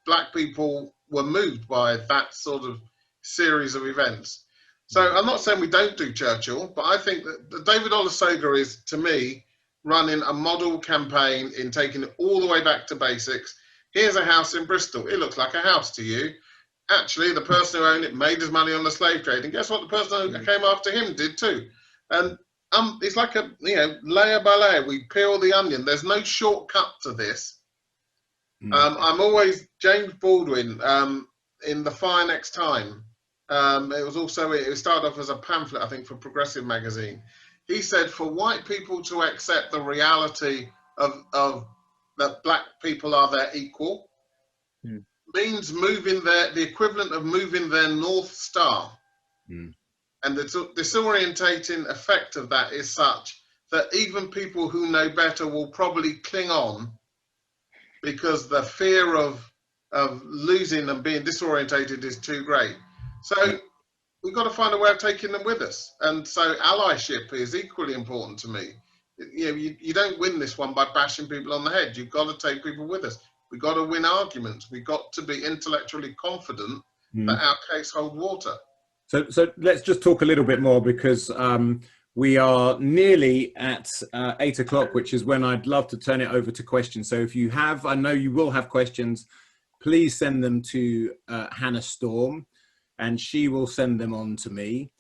black people were moved by that sort of series of events. So I'm not saying we don't do Churchill, but I think that David Olusoga is, to me, running a model campaign in taking it all the way back to basics. Here's a house in Bristol. It looks like a house to you. Actually, the person who owned it made his money on the slave trade. And guess what? The person who came after him did too. And it's like a, you know, layer by layer, we peel the onion. There's no shortcut to this. I'm always, James Baldwin, in The Fire Next Time, it started off as a pamphlet, I think, for Progressive magazine. He said, for white people to accept the reality of that black people are their equal, means moving the equivalent of moving their North Star. And the disorientating effect of that is such that even people who know better will probably cling on because the fear of losing and being disorientated is too great. So we've got to find a way of taking them with us. And so allyship is equally important to me. You know, you don't win this one by bashing people on the head. You've got to take people with us. We've got to win arguments. We've got to be intellectually confident that our case holds water. So let's just talk a little bit more, because we are nearly at 8 o'clock, which is when I'd love to turn it over to questions. So if you have, I know you will have questions, please send them to Hannah Storm, and she will send them on to me.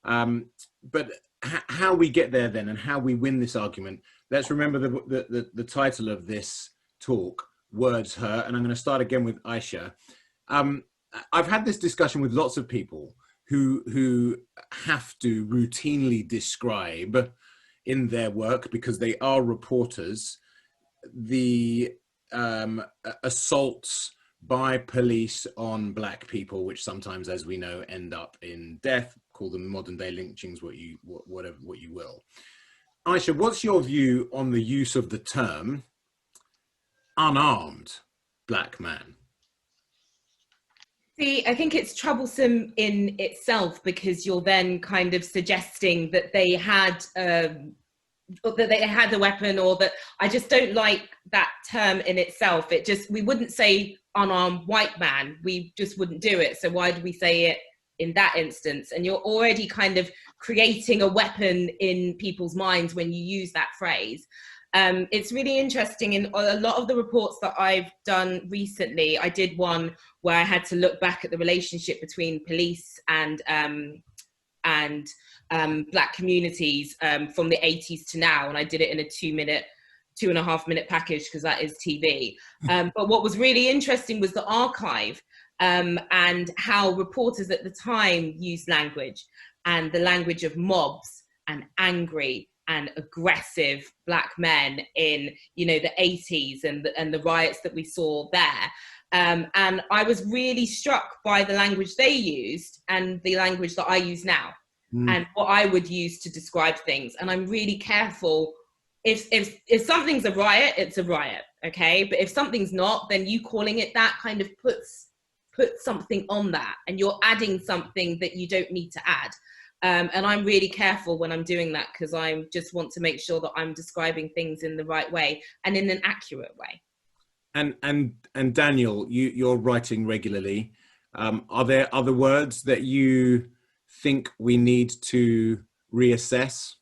But how we get there then, and how we win this argument, let's remember the title of this talk, Words Hurt, and I'm going to start again with Ayshah. I've had this discussion with lots of people who have to routinely describe in their work, because they are reporters, the assaults by police on black people, which sometimes, as we know, end up in death. Call them modern day lynchings, what you will. Ayshah, what's your view on the use of the term unarmed black man? See, I think it's troublesome in itself, because you're then kind of suggesting that they had a weapon, or that I just don't like that term in itself. We wouldn't say unarmed white man. We just wouldn't do it. So why do we say it in that instance? And you're already kind of creating a weapon in people's minds when you use that phrase. It's really interesting. In a lot of the reports that I've done recently, I did one where I had to look back at the relationship between police and black communities from the 80s to now, and I did it in a 2.5 minute package, because that is TV. But what was really interesting was the archive, and how reporters at the time used language, and the language of mobs and angry and aggressive black men in, the 80s and the riots that we saw there. And I was really struck by the language they used and the language that I use now, and what I would use to describe things. And I'm really careful. If something's a riot, it's a riot, okay? But if something's not, then you calling it that kind of puts something on that, and you're adding something that you don't need to add. And I'm really careful when I'm doing that, because I just want to make sure that I'm describing things in the right way and in an accurate way. And Daniel, you're writing regularly. Are there other words that you think we need to reassess?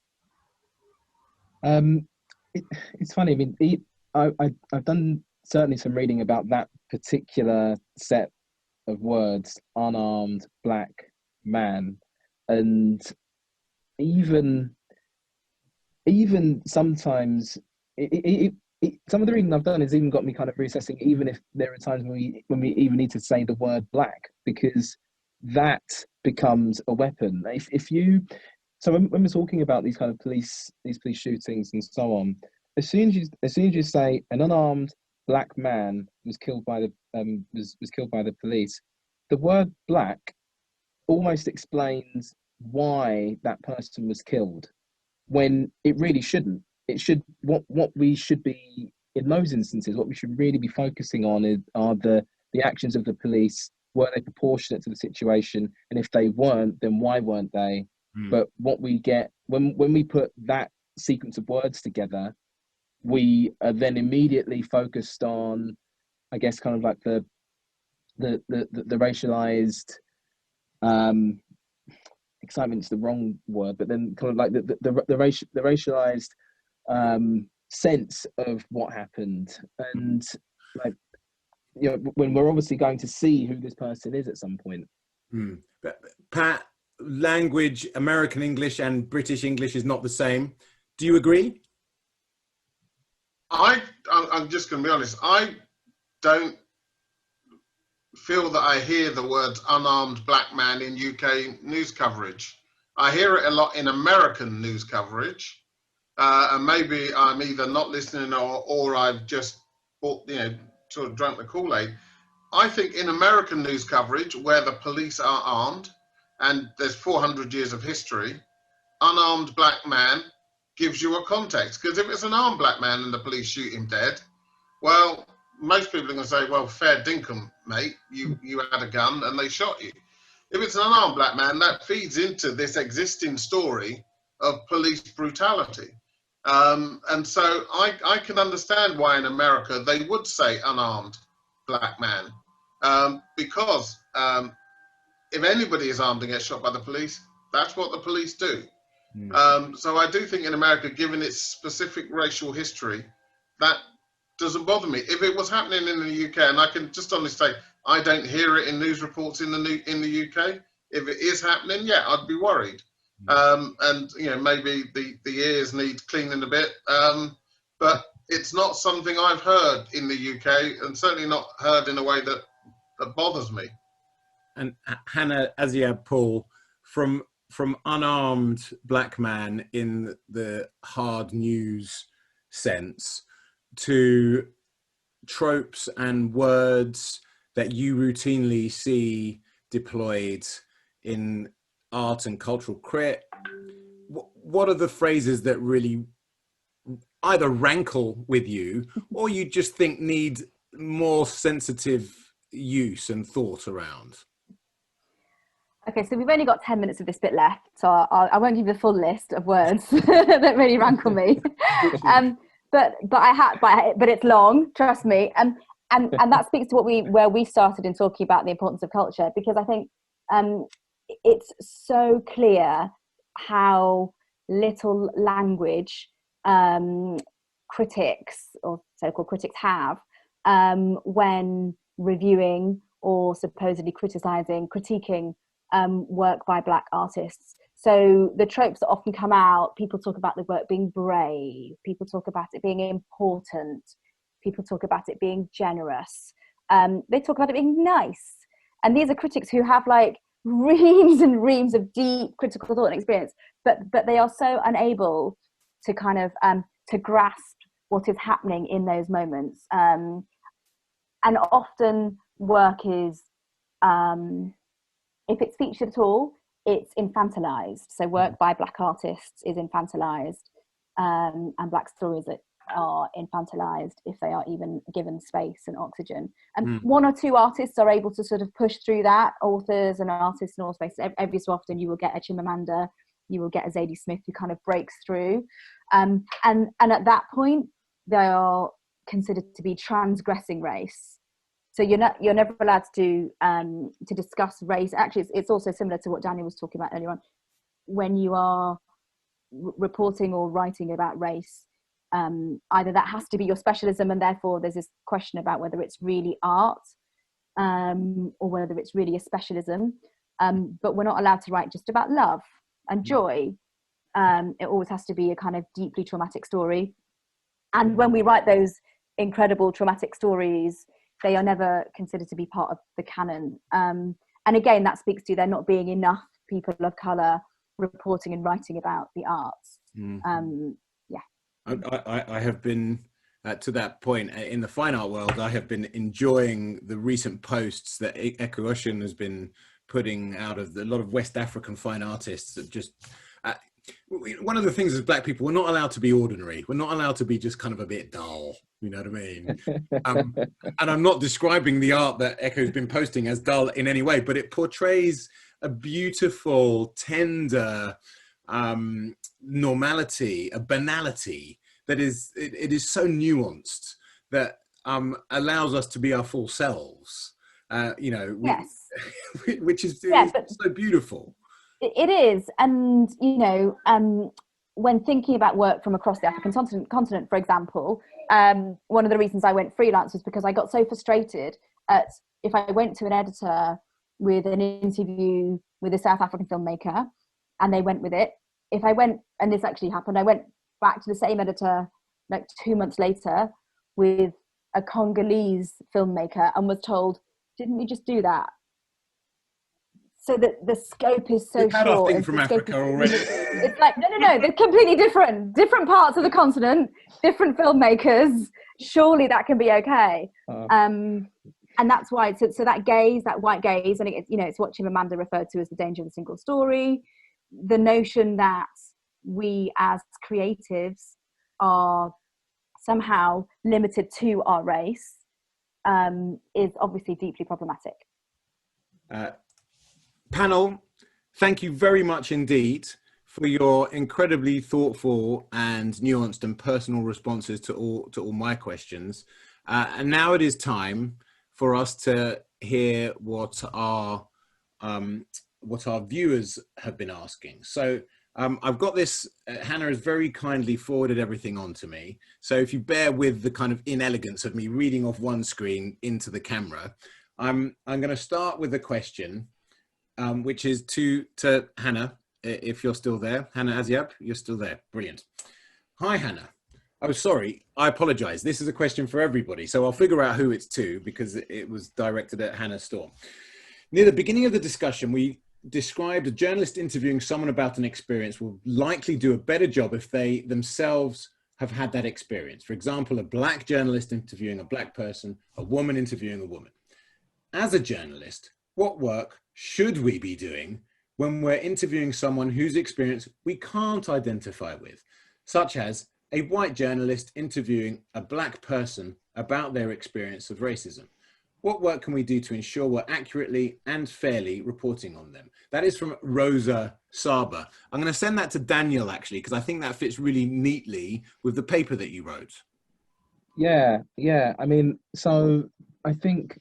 It's funny. I mean, I've done certainly some reading about that particular set of words, unarmed black man, and even sometimes some of the reading I've done has even got me kind of reassessing, even if there are times when we even need to say the word black, because that becomes a weapon. So when we're talking about these kind of police shootings and so on, as soon as you say an unarmed black man was killed by the police, the word black almost explains why that person was killed, when it really shouldn't. It should, what we should be, in those instances, what we should really be focusing on are the actions of the police. Were they proportionate to the situation? And if they weren't, then why weren't they? But what we get when we put that sequence of words together, we are then immediately focused on, I guess, kind of like the racialized, excitement's the wrong word, but then kind of like the racialized sense of what happened, and like, when we're obviously going to see who this person is at some point. But Pat, language, American English and British English is not the same. Do you agree? I'm just going to be honest. I don't feel that I hear the words unarmed black man in UK news coverage. I hear it a lot in American news coverage, and maybe I'm either not listening or I've just sort of drunk the Kool-Aid. I think in American news coverage, where the police are armed, and there's 400 years of history, unarmed black man gives you a context. Because if it's an armed black man and the police shoot him dead, well, most people are going to say, well, fair dinkum, mate, you had a gun and they shot you. If it's an unarmed black man, that feeds into this existing story of police brutality. And so I can understand why in America they would say unarmed black man, because if anybody is armed and gets shot by the police, that's what the police do. So I do think in America, given its specific racial history, that doesn't bother me. If it was happening in the UK, and I can just honestly say, I don't hear it in news reports in the UK. If it is happening, yeah, I'd be worried. And you know, maybe the ears need cleaning a bit. But it's not something I've heard in the UK, and certainly not heard in a way that bothers me. And Hannah, Ayshah Tull, from unarmed black man in the hard news sense to tropes and words that you routinely see deployed in art and cultural crit, what are the phrases that really either rankle with you or you just think need more sensitive use and thought around? Okay, so we've only got 10 minutes of this bit left, so I won't give you the full list of words that really rankle me. But it's long, trust me. And that speaks to where we started in talking about the importance of culture, because I think it's so clear how little language critics or so-called critics have when reviewing or supposedly critiquing work by black artists. So the tropes that often come out, people talk about the work being brave, people talk about it being important, people talk about it being generous, they talk about it being nice. And these are critics who have like reams and reams of deep critical thought and experience, but they are so unable to kind of to grasp what is happening in those moments. And often work is, if it's featured at all, it's infantilized. So work by black artists is infantilized, and black stories that are infantilized if they are even given space and oxygen. And one or two artists are able to sort of push through that, authors and artists in all spaces. Every so often you will get a Chimamanda, you will get a Zadie Smith who kind of breaks through. And at that point, they are considered to be transgressing race. So you're never allowed to discuss race. Actually, it's also similar to what Daniel was talking about earlier on. When you are reporting or writing about race, either that has to be your specialism, and therefore there's this question about whether it's really art or whether it's really a specialism. But we're not allowed to write just about love and joy. It always has to be a kind of deeply traumatic story. And when we write those incredible traumatic stories, they are never considered to be part of the canon. And again, that speaks to there not being enough people of colour reporting and writing about the arts. I have been, to that point, in the fine art world, I have been enjoying the recent posts that Echo Ocean has been putting out of a lot of West African fine artists that just... one of the things as black people, we're not allowed to be ordinary. We're not allowed to be just kind of a bit dull. You know what I mean? And I'm not describing the art that Echo's been posting as dull in any way, but it portrays a beautiful, tender normality, a banality that is, it is so nuanced that allows us to be our full selves. You know, yes. which is so beautiful. It is, and you know, when thinking about work from across the African continent, for example, one of the reasons I went freelance was because I got so frustrated at if I went to an editor with an interview with a South African filmmaker and they went with it. If I went, and this actually happened, I went back to the same editor like 2 months later with a Congolese filmmaker and was told, "Didn't we just do that?" So that the scope is so short. Thing from Africa already. It's like, no, they're completely different parts of the continent, different filmmakers. Surely that can be okay. And that's why, so that gaze, that white gaze, and it's what Chimamanda referred to as the danger of the single story. The notion that we as creatives are somehow limited to our race is obviously deeply problematic. Panel, thank you very much indeed for your incredibly thoughtful and nuanced and personal responses to all my questions. And now it is time for us to hear what our viewers have been asking. So I've got this, Hannah has very kindly forwarded everything on to me. So if you bear with the kind of inelegance of me reading off one screen into the camera, I'm going to start with a question, which is to Hannah, if you're still there. Hannah Aziab, you're still there. Brilliant. Hi, Hannah. Oh, sorry, I apologize. This is a question for everybody. So I'll figure out who it's to because it was directed at Hannah Storm. Near the beginning of the discussion, we described a journalist interviewing someone about an experience will likely do a better job if they themselves have had that experience. For example, a black journalist interviewing a black person, a woman interviewing a woman. As a journalist, what work should we be doing when we're interviewing someone whose experience we can't identify with, such as a white journalist interviewing a black person about their experience of racism? What work can we do to ensure we're accurately and fairly reporting on them? That is from Rosa Saba. I'm going to send that to Daniel, actually, because I think that fits really neatly with the paper that you wrote. Yeah. I mean, so I think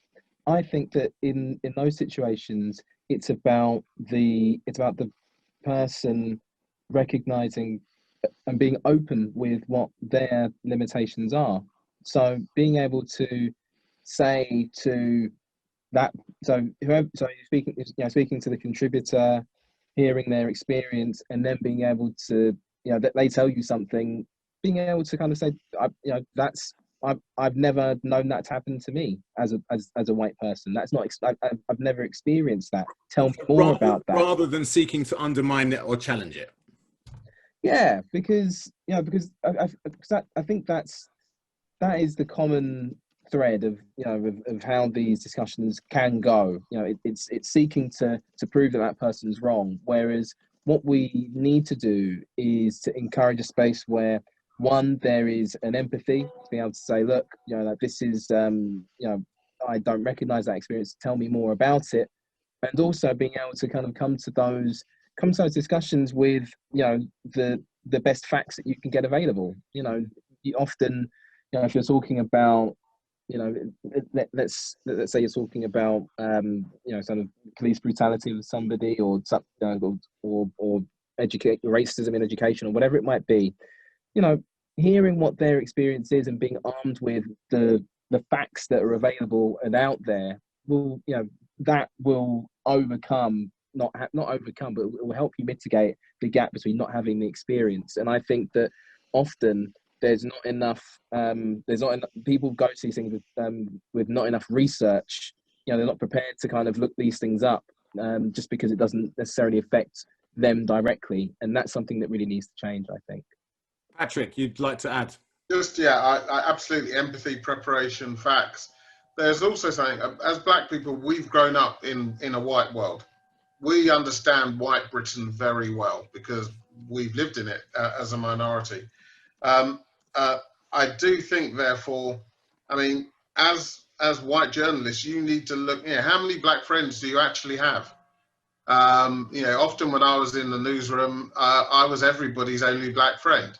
that in those situations, it's about the person recognizing and being open with what their limitations are. So being able to say to that, so you're speaking to the contributor, hearing their experience, and then being able to, that they tell you something, being able to kind of say, I've never known that to happen to me as a white person. That's not, I've never experienced that. Tell me more about that. Rather than seeking to undermine it or challenge it. Yeah, because I think that is the common thread of how these discussions can go. It's seeking to prove that person's wrong, whereas what we need to do is to encourage a space where, one, there is an empathy to be able to say, look, this is I don't recognize that experience, tell me more about it. And also being able to kind of come to those discussions with the best facts that you can get available. You often, if you're talking about, let's say you're talking about sort of police brutality with somebody, or educate racism in education, or whatever it might be, hearing what their experience is and being armed with the facts that are available and out there will, that will overcome, not overcome, but it will help you mitigate the gap between not having the experience. And I think that often there's not enough, people go to these things with not enough research. They're not prepared to kind of look these things up, just because it doesn't necessarily affect them directly. And that's something that really needs to change, I think. Patrick, you'd like to add? I absolutely, empathy, preparation, facts. There's also something, as black people, we've grown up in a white world. We understand white Britain very well because we've lived in it as a minority. I do think, therefore, I mean, as white journalists, you need to look, how many black friends do you actually have? Often when I was in the newsroom, I was everybody's only black friend.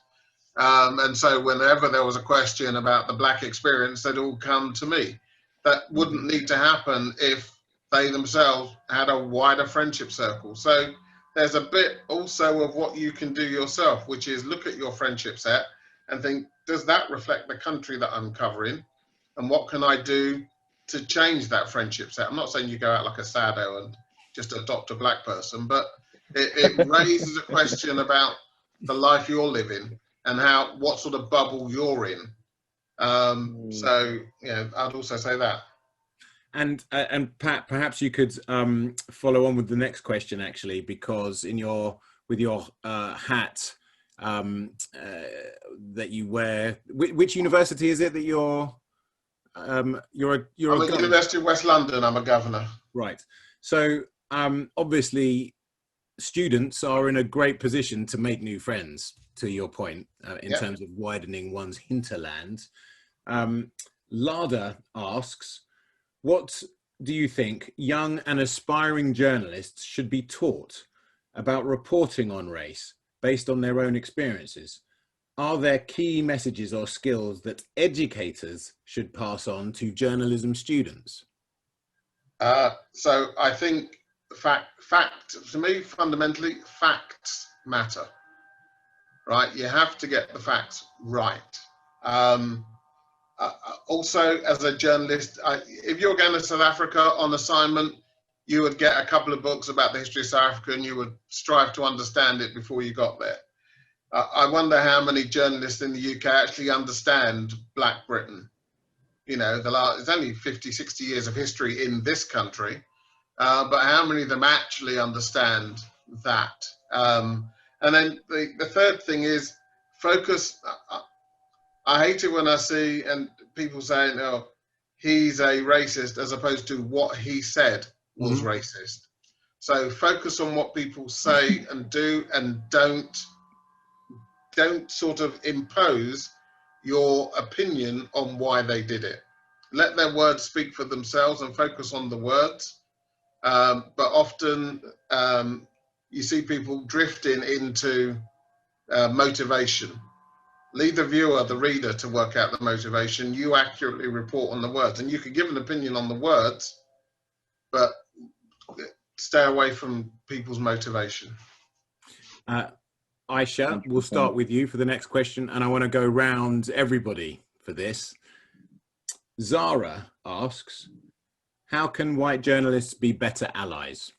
And so whenever there was a question about the black experience, they'd all come to me. That wouldn't need to happen if they themselves had a wider friendship circle. So there's a bit also of what you can do yourself, which is look at your friendship set and think, does that reflect the country that I'm covering? And what can I do to change that friendship set? I'm not saying you go out like a sado and just adopt a black person, but it raises a question about the life you're living and what sort of bubble you're in. So, I'd also say that. And Pat, perhaps you could follow on with the next question, actually, because with your hat that you wear, which university is it that you're I'm at University of West London. I'm a governor. Right. So obviously, students are in a great position to make new friends. To your point, in terms of widening one's hinterland, Lada asks, what do you think young and aspiring journalists should be taught about reporting on race based on their own experiences? Are there key messages or skills that educators should pass on to journalism students? So I think fact, to me, fundamentally, facts matter, right? You have to get the facts right. Also, as a journalist, if you're going to South Africa on assignment, you would get a couple of books about the history of South Africa and you would strive to understand it before you got there. I wonder how many journalists in the UK actually understand Black Britain. You know, it's only 50, 60 years of history in this country, but how many of them actually understand that? And then the third thing is focus. I hate it when I see and people saying, "Oh, he's a racist," as opposed to what he said was racist. So focus on what people say and do, and don't sort of impose your opinion on why they did it. Let their words speak for themselves and focus on the words. But often you see people drifting into motivation. Leave the viewer, the reader, to work out the motivation. You accurately report on the words, and you can give an opinion on the words, but stay away from people's motivation. Ayshah, we'll start with you for the next question, and I want to go round everybody for this. Zara asks, how can white journalists be better allies?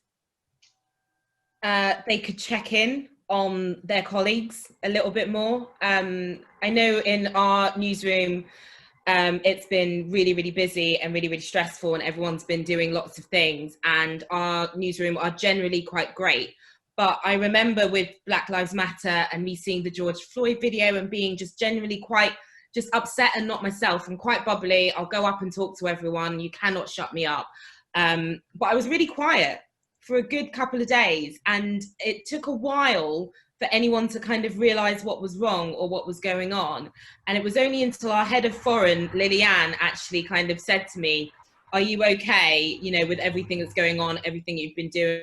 They could check in on their colleagues a little bit more. I know in our newsroom, it's been really, really busy and really, really stressful, and everyone's been doing lots of things, and our newsroom are generally quite great. But I remember with Black Lives Matter and me seeing the George Floyd video and being just generally quite just upset and not myself. I'm quite bubbly. I'll go up and talk to everyone. You cannot shut me up. But I was really quiet for a good couple of days, and it took a while for anyone to kind of realize what was wrong or what was going on. And it was only until our head of foreign, Liliane, actually kind of said to me, "Are you okay, you know, with everything that's going on, everything you've been doing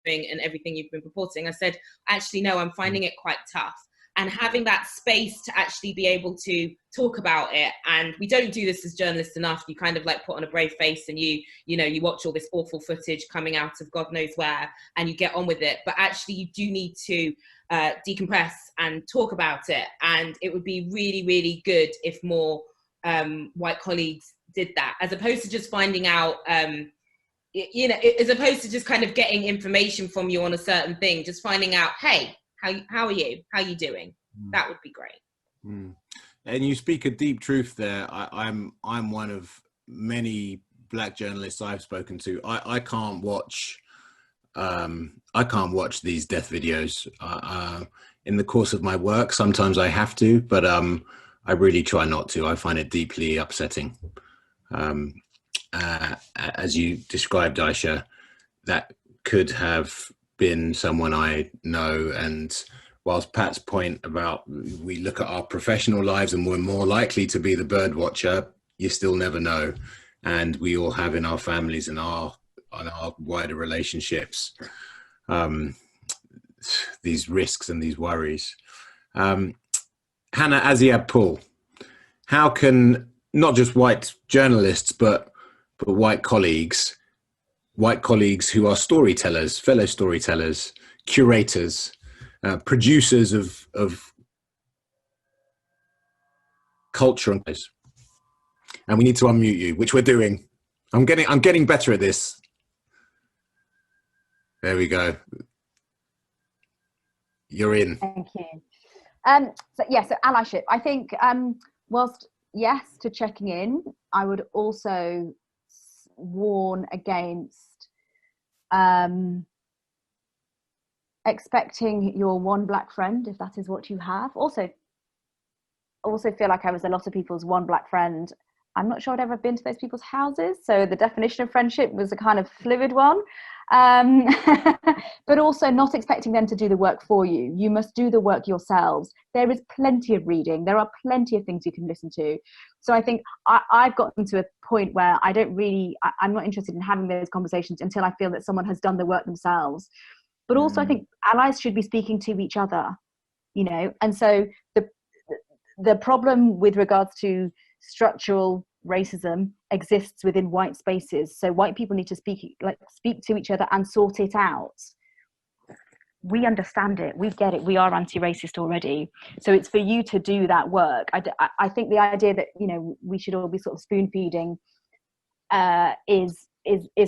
and everything you've been reporting?" I said, "Actually, no, I'm finding it quite tough." And having that space to actually be able to talk about it. And we don't do this as journalists enough. You kind of like put on a brave face and you know, you watch all this awful footage coming out of God knows where and you get on with it. But actually you do need to decompress and talk about it. And it would be really, really good if more white colleagues did that, as opposed to just finding out, you know, as opposed to just kind of getting information from you on a certain thing, just finding out, hey, how are you? How are you doing? That would be great. And you speak a deep truth there. I'm one of many Black journalists I've spoken to. I can't watch these death videos in the course of my work. Sometimes I have to, but I really try not to. I find it deeply upsetting. As you described, Ayshah, that could have been someone I know. And whilst Pat's point about we look at our professional lives and we're more likely to be the bird watcher, you still never know. And we all have in our families and on our wider relationships these risks and these worries. Hannah Aziab Tull, how can not just white journalists but white colleagues who are storytellers, fellow storytellers, curators, producers of culture, and we need to unmute you, which we're doing. I'm getting better at this. There we go. You're in. Thank you. So allyship. I think whilst yes to checking in, I would also warn against expecting your one black friend, if that is what you have. Also feel like I was a lot of people's one black friend. I'm not sure I'd ever been to those people's houses, so the definition of friendship was a kind of fluid one. But also not expecting them to do the work for you. You must do the work yourselves. There is plenty of reading. There are plenty of things you can listen to. So I think I've gotten to a point where I'm not interested in having those conversations until I feel that someone has done the work themselves. But also I think allies should be speaking to each other, you know. And so the problem with regards to structural racism exists within white spaces. So white people need to speak to each other and sort it out. we understand it, we get it, we are anti-racist already. So it's for you to do that work. I think the idea that, you know, we should all be sort of spoon feeding is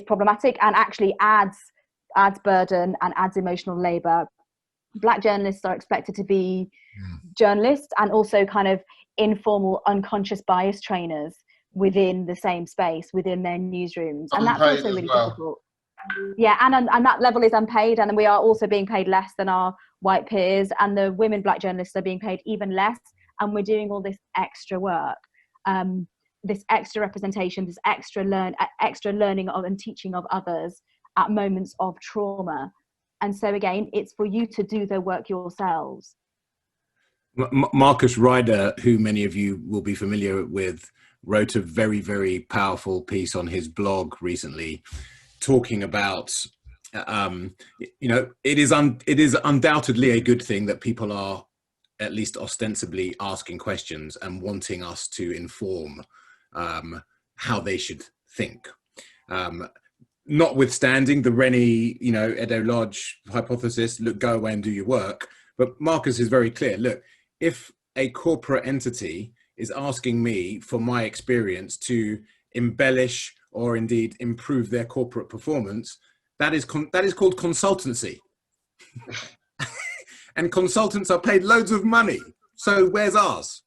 problematic, and actually adds burden and adds emotional labor. Black journalists are expected to be journalists and also kind of informal unconscious bias trainers within the same space, within their newsrooms, and that's also really difficult. Yeah, and that level is unpaid, and we are also being paid less than our white peers, and the women black journalists are being paid even less, and we're doing all this extra work, this extra representation, this extra learning of and teaching of others at moments of trauma. And so again, it's for you to do the work yourselves. Marcus Ryder, who many of you will be familiar with, wrote a very, very powerful piece on his blog recently, talking about, you know, it is undoubtedly a good thing that people are at least ostensibly asking questions and wanting us to inform how they should think. Notwithstanding the Rennie, you know, Edo Lodge hypothesis, look, go away and do your work. But Marcus is very clear. Look, if a corporate entity is asking me for my experience to embellish or indeed improve their corporate performance, that is called consultancy. And consultants are paid loads of money. So where's ours?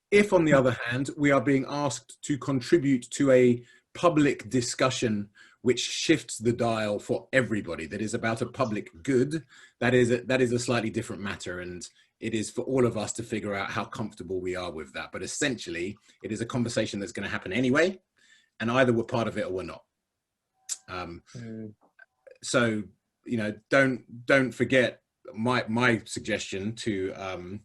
If, on the other hand, we are being asked to contribute to a public discussion which shifts the dial for everybody, that is about a public good, that is a slightly different matter, and it is for all of us to figure out how comfortable we are with that. But essentially, it is a conversation that's going to happen anyway, and either we're part of it or we're not. So, you know, don't forget my suggestion to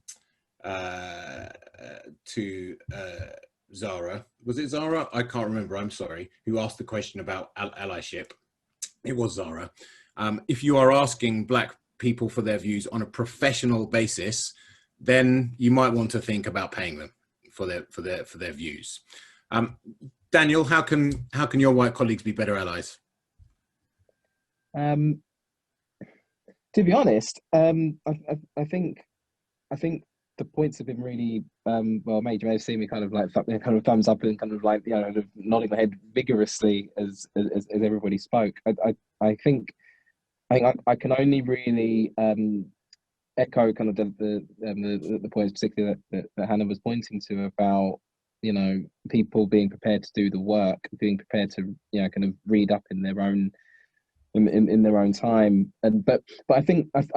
Zara, was it Zara? I can't remember, I'm sorry, who asked the question about allyship. It was Zara. If you are asking Black people for their views on a professional basis, then you might want to think about paying them for their views. Daniel, how can your white colleagues be better allies? To be honest, I think the points have been really well made. You may have seen me kind of like thumbs up and kind of like, you know, nodding my head vigorously as everybody spoke. I think I can only really echo kind of the points particularly that Hannah was pointing to about, you know, people being prepared to do the work, being prepared to, you know, kind of read up in their own in their own time. And but I think that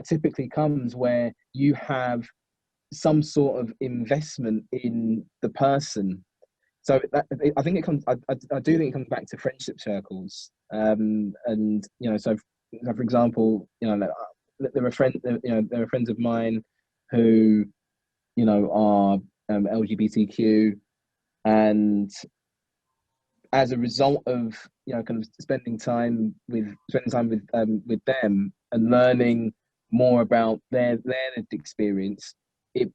typically comes where you have some sort of investment in the person. So I think it comes. I do think it comes back to friendship circles. And you know, so for example, you know, there are friends of mine who, you know, are LGBTQ, and as a result of, you know, kind of spending time with them and learning more about their experience, it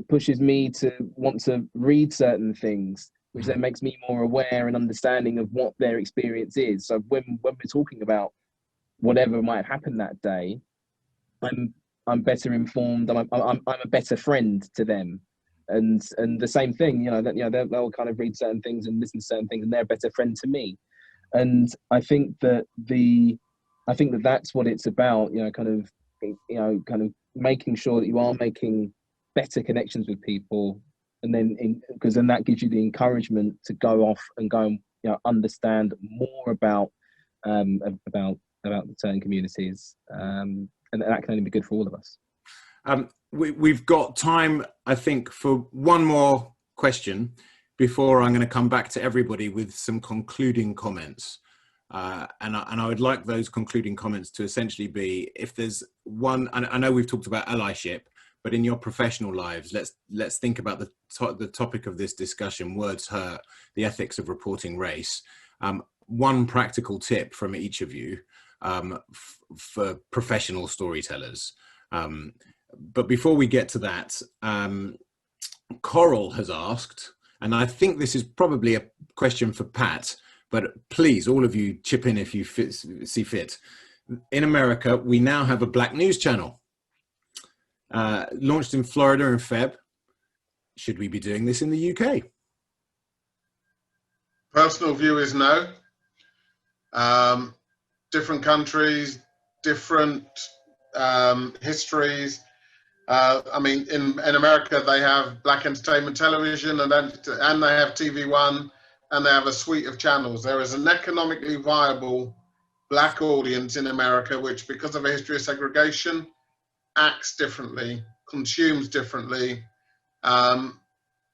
pushes me to want to read certain things, which then makes me more aware and understanding of what their experience is. So when we're talking about whatever might have happened that day, I'm better informed. I'm a better friend to them. And the same thing, you know, that, you know, they'll kind of read certain things and listen to certain things, and they're a better friend to me. And I think that that's what it's about, you know, kind of making sure that you are making better connections with people, and then because then that gives you the encouragement to go off and go and, you know, understand more about certain communities, and that can only be good for all of us. We've got time, I think, for one more question before I'm going to come back to everybody with some concluding comments. And I would like those concluding comments to essentially be, if there's one, I know we've talked about allyship, but in your professional lives, let's think about the topic of this discussion: words hurt, the ethics of reporting race. One practical tip from each of you for professional storytellers. But before we get to that, Coral has asked, and I think this is probably a question for Pat, but please, all of you chip in if you see fit. in America, we now have a black news channel. Launched in Florida in Feb. Should we be doing this in the UK? Personal view is no. Different countries, different histories. I mean, in America, they have black entertainment television, and they have TV One, and they have a suite of channels. There is an economically viable black audience in America, which, because of a history of segregation, acts differently, consumes differently.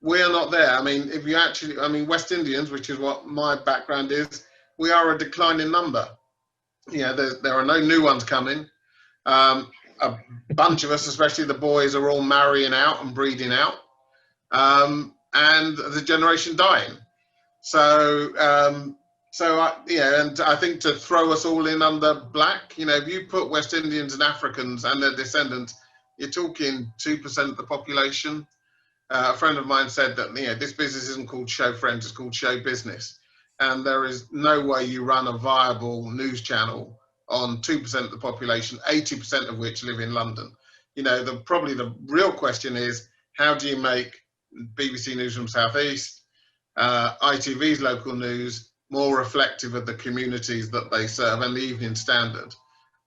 We are not there. I mean, if you actually, I mean, West Indians, which is what my background is, we are a declining number. Yeah, there are no new ones coming. A bunch of us, especially the boys, are all marrying out and breeding out, and the generation dying. So, and I think to throw us all in under black, you know, if you put West Indians and Africans and their descendants, you're talking 2% of the population. A friend of mine said that, you know, this business isn't called show friends, it's called show business. And there is no way you run a viable news channel on 2% of the population, 80% of which live in London. You know, probably the real question is, how do you make BBC Newsroom South East, ITV's local news, more reflective of the communities that they serve, and the Evening Standard?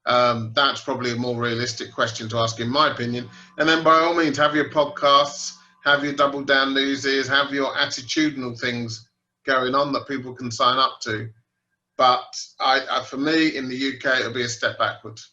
That's probably a more realistic question to ask, in my opinion. And then by all means, have your podcasts, have your double down newses, have your attitudinal things going on that people can sign up to. But for me, in the UK, it'll be a step backwards.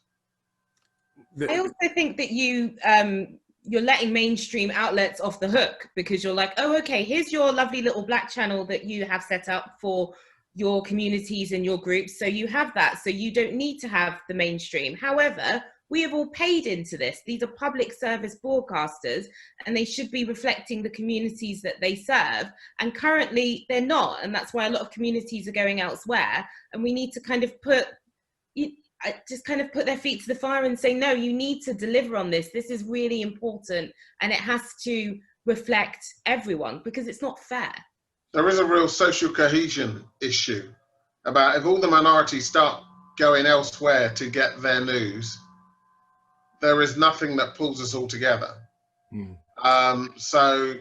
I also think that you're letting mainstream outlets off the hook, because you're like, oh, okay, here's your lovely little black channel that you have set up for your communities and your groups. So you have that, so you don't need to have the mainstream. However, we have all paid into this. These are public service broadcasters, and they should be reflecting the communities that they serve. And currently they're not. And that's why a lot of communities are going elsewhere. And we need to kind of put their feet to the fire and say, no, you need to deliver on this. This is really important. And it has to reflect everyone, because it's not fair. There is a real social cohesion issue about, if all the minorities start going elsewhere to get their news, there is nothing that pulls us all together. So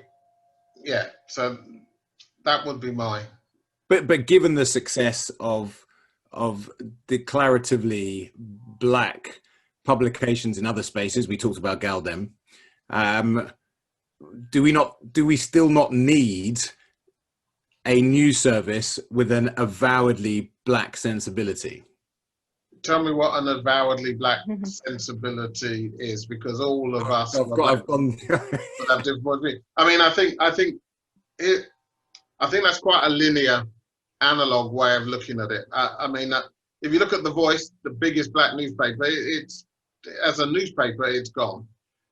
that would be mine. But given the success of declaratively black publications in other spaces, we talked about Galdem, do we still not need a news service with an avowedly black sensibility? Tell me what an avowedly black sensibility is, because all of us have different views. I mean, I think that's quite a linear, analog way of looking at it. I mean, if you look at The Voice, the biggest black newspaper, as a newspaper, it's gone.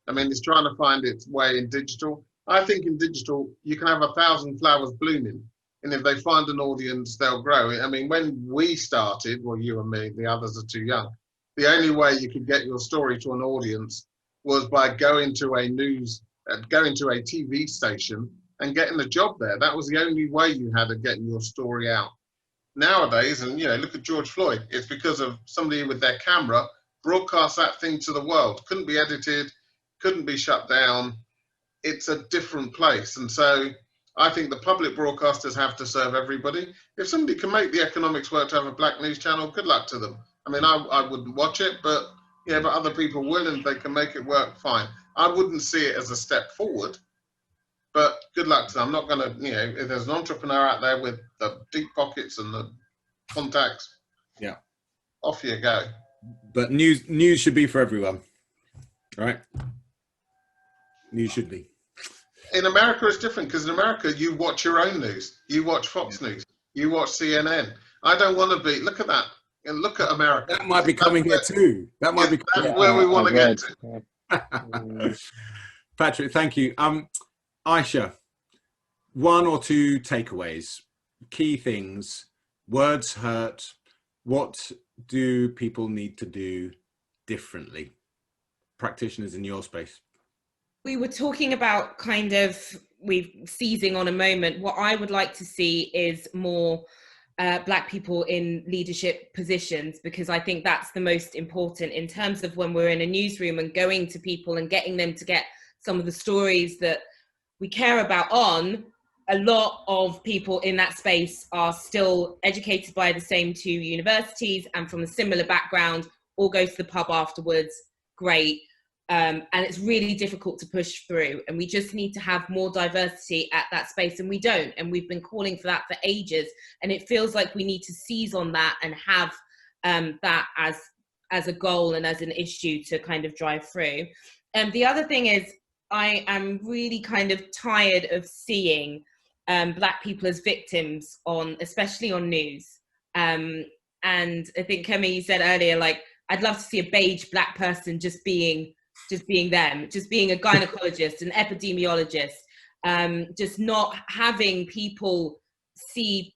I mean, it's trying to find its way in digital. I think in digital, you can have 1,000 flowers blooming, and if they find an audience, they'll grow. I mean, when we started, well, you and me, the others are too young, the only way you could get your story to an audience was by going to a TV station and getting a job there. That was the only way you had of getting your story out. Nowadays, and you know, look at George Floyd, it's because of somebody with their camera broadcast that thing to the world. Couldn't be edited, couldn't be shut down. It's a different place. And so I think the public broadcasters have to serve everybody. If somebody can make the economics work to have a black news channel, good luck to them. I mean, I wouldn't watch it, but but other people will, and they can make it work fine. I wouldn't see it as a step forward, but good luck to them. I'm not going to, if there's an entrepreneur out there with the deep pockets and the contacts, off you go. But news should be for everyone, right? News should be. In America, it's different, because in America, you watch your own news. You watch Fox News. You watch CNN. I don't want to be, look at that. And look at America. That might be coming here too. That might be where we want to get to. Patrick, thank you. Ayshah, one or two takeaways, key things, words hurt. What do people need to do differently? Practitioners in your space. We were talking about kind of seizing on a moment. What I would like to see is more Black people in leadership positions, because I think that's the most important in terms of when we're in a newsroom and going to people and getting them to get some of the stories that we care about on. A lot of people in that space are still educated by the same two universities and from a similar background, all go to the pub afterwards, great. And it's really difficult to push through. And we just need to have more diversity at that space, and we don't. And we've been calling for that for ages. And it feels like we need to seize on that and have that as a goal and as an issue to kind of drive through. And the other thing is, I am really kind of tired of seeing Black people as victims especially on news. And I think, Keme, you said earlier, like, I'd love to see a beige Black person just being them, just being a gynecologist, an epidemiologist, just not having people see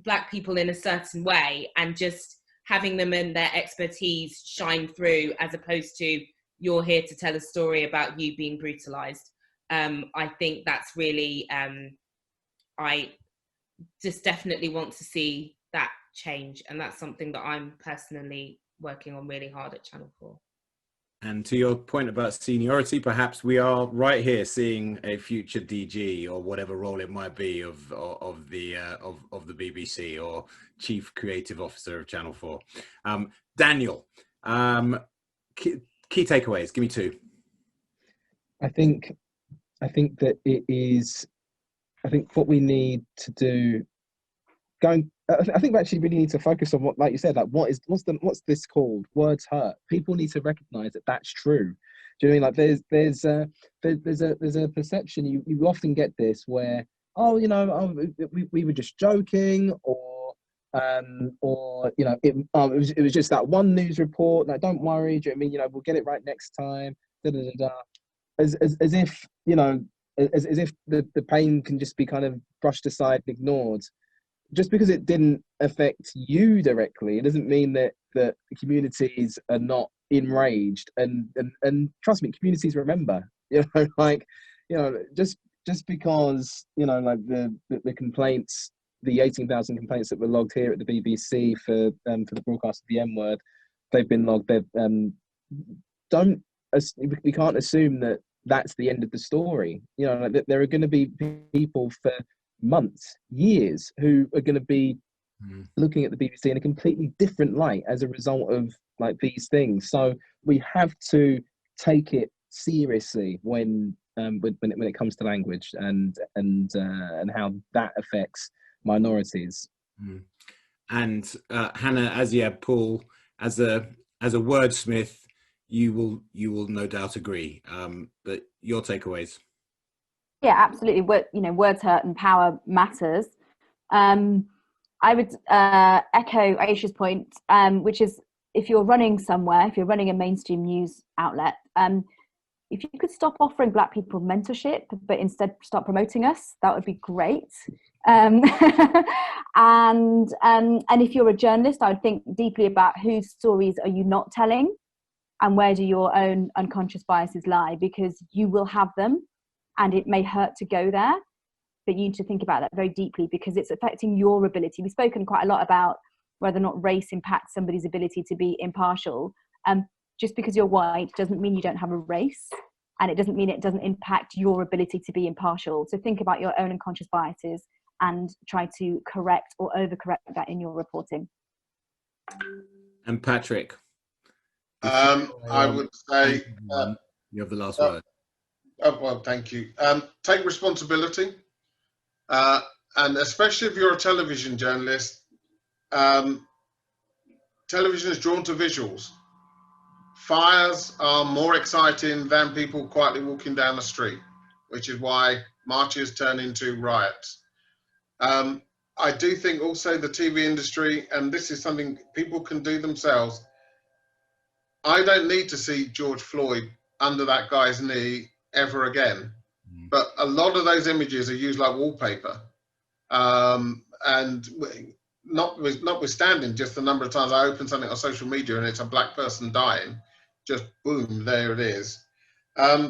Black people in a certain way and just having them and their expertise shine through, as opposed to, you're here to tell a story about you being brutalized. I think that's really, I just definitely want to see that change. And that's something that I'm personally working on really hard at Channel 4. And to your point about seniority, perhaps we are right here seeing a future DG or whatever role it might be of the BBC, or Chief Creative Officer of Channel 4. Daniel, key takeaways. Give me two. I think that it is. I think what we need to do, I think we actually really need to focus on what, like you said, like what's this called? Words hurt. People need to recognise that that's true. Do you know what I mean? Like there's a perception, you often get this where, oh, you know, we were just joking, or you know, it was just that one news report. No, don't worry. Do you know what I mean? You know, we'll get it right next time. Da, da, da, da. As if, you know, as if the pain can just be kind of brushed aside and ignored. Just because it didn't affect you directly, it doesn't mean that the communities are not enraged. And trust me, communities remember. You know, like, you know, just because, you know, like the complaints, the 18,000 complaints that were logged here at the BBC for the broadcast of the M word, they've been logged. We can't assume that that's the end of the story. You know, like, there are going to be people for months, years, who are going to be looking at the BBC in a completely different light as a result of like these things. So we have to take it seriously when it comes to language and how that affects minorities. And Hannah, Ayshah, Paul, as a wordsmith, you will no doubt agree. But your takeaways. Yeah, absolutely. Words hurt and power matters. I would echo Ayshah's point, which is, if you're running somewhere, if you're running a mainstream news outlet, if you could stop offering Black people mentorship, but instead start promoting us, that would be great. And if you're a journalist, I would think deeply about whose stories are you not telling, and where do your own unconscious biases lie, because you will have them. And it may hurt to go there, but you need to think about that very deeply, because it's affecting your ability. We've spoken quite a lot about whether or not race impacts somebody's ability to be impartial. Just because you're white doesn't mean you don't have a race, and it doesn't mean it doesn't impact your ability to be impartial. So think about your own unconscious biases and try to correct or overcorrect that in your reporting. And Patrick? I would say... you have the last word. Well, thank you. Take responsibility, and especially if you're a television journalist, television is drawn to visuals. Fires are more exciting than people quietly walking down the street, which is why marches turn into riots. I do think also the TV industry, and this is something people can do themselves. I don't need to see George Floyd under that guy's knee ever again, but a lot of those images are used like wallpaper, and notwithstanding just the number of times I open something on social media and it's a Black person dying, just boom, there it is.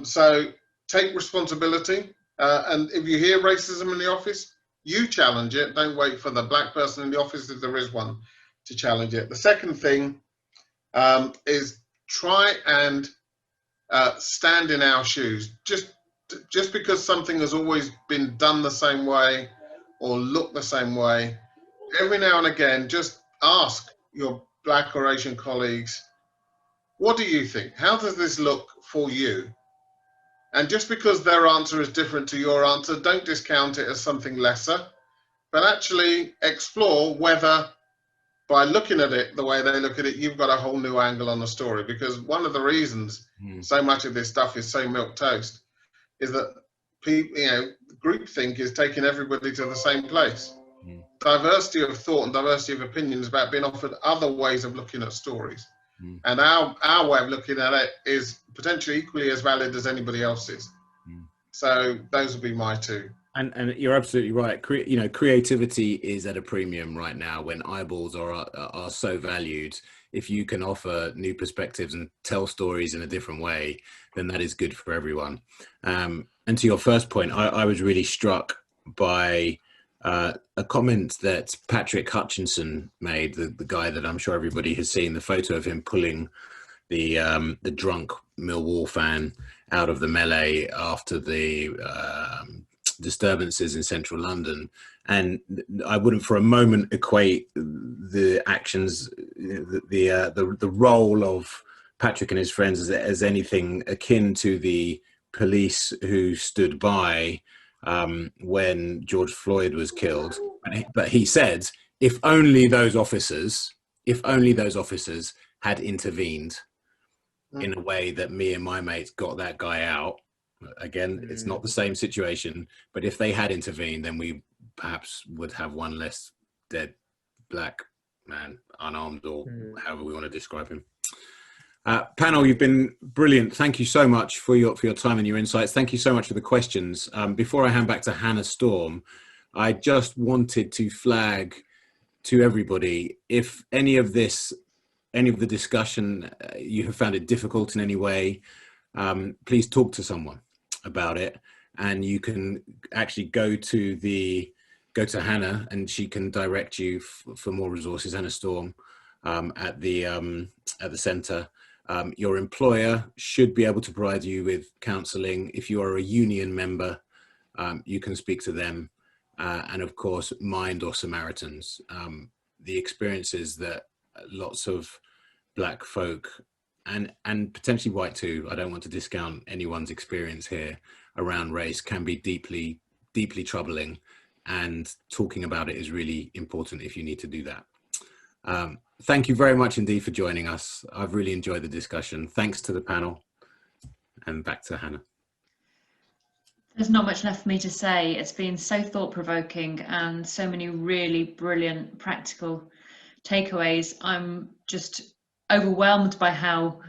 So take responsibility, and if you hear racism in the office, You challenge it. Don't wait for the black person in the office, if there is one, to challenge it. The second thing is try and stand in our shoes. Just because something has always been done the same way or looked the same way, every now and again, just ask your black or Asian colleagues, what do you think? How does this look for you? And just because their answer is different to your answer, don't discount it as something lesser, but actually explore whether by looking at it the way they look at it, you've got a whole new angle on the story. Because one of the reasons so much of this stuff is so milquetoast is that people, groupthink is taking everybody to the same place. Diversity of thought and diversity of opinion is about being offered other ways of looking at stories. And our way of looking at it is potentially equally as valid as anybody else's. So those would be my two. And you're absolutely right. Creativity is at a premium right now when eyeballs are so valued. If you can offer new perspectives and tell stories in a different way, then that is good for everyone. And to your first point, I was really struck by a comment that Patrick Hutchinson made, the guy that I'm sure everybody has seen, the photo of him pulling the drunk Millwall fan out of the melee after the disturbances in central London. And I wouldn't for a moment equate the actions, the role of Patrick and his friends as anything akin to the police who stood by when George Floyd was killed. But he said, if only those officers had intervened in a way that me and my mates got that guy out. Again, it's not the same situation, but if they had intervened, then we perhaps would have one less dead black man, unarmed, or however we want to describe him. Panel, you've been brilliant. Thank you so much for your time and your insights. Thank you so much for the questions. Before I hand back to Hannah Storm, I just wanted to flag to everybody, if any of the discussion, you have found it difficult in any way, please talk to someone about it, and you can actually go to Hannah, and she can direct you for more resources. Hannah Storm at the centre. Your employer should be able to provide you with counselling. If you are a union member, you can speak to them, and of course, Mind or Samaritans. The experiences that lots of black folk and potentially white too, I don't want to discount anyone's experience here around race, can be deeply, deeply troubling, and talking about it is really important if you need to do that. Thank you very much indeed for joining us. I've really enjoyed the discussion. Thanks to the panel, and back to Hannah. There's not much left for me to say. It's been so thought-provoking and so many really brilliant practical takeaways. I'm just overwhelmed by how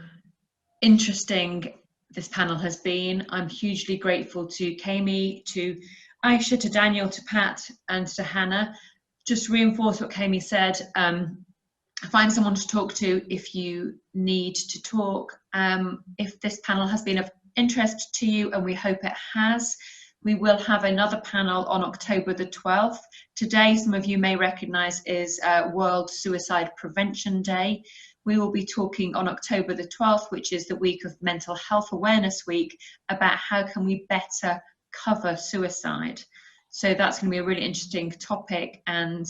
interesting this panel has been. I'm hugely grateful to Keme, to Ayshah, to Daniel, to Pat, and to Hannah. Just reinforce what Keme said. Find someone to talk to if you need to talk. If this panel has been of interest to you, and we hope it has, we will have another panel on October the 12th. Today, some of you may recognise, is World Suicide Prevention Day. We will be talking on October the 12th, which is the week of Mental Health Awareness Week, about how can we better cover suicide. So that's going to be a really interesting topic, and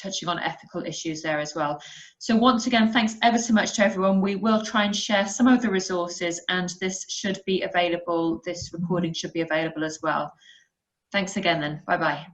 touching on ethical issues there as well. So once again, thanks ever so much to everyone. We will try and share some of the resources, and this should be available, this recording should be available as well. Thanks again then, bye-bye.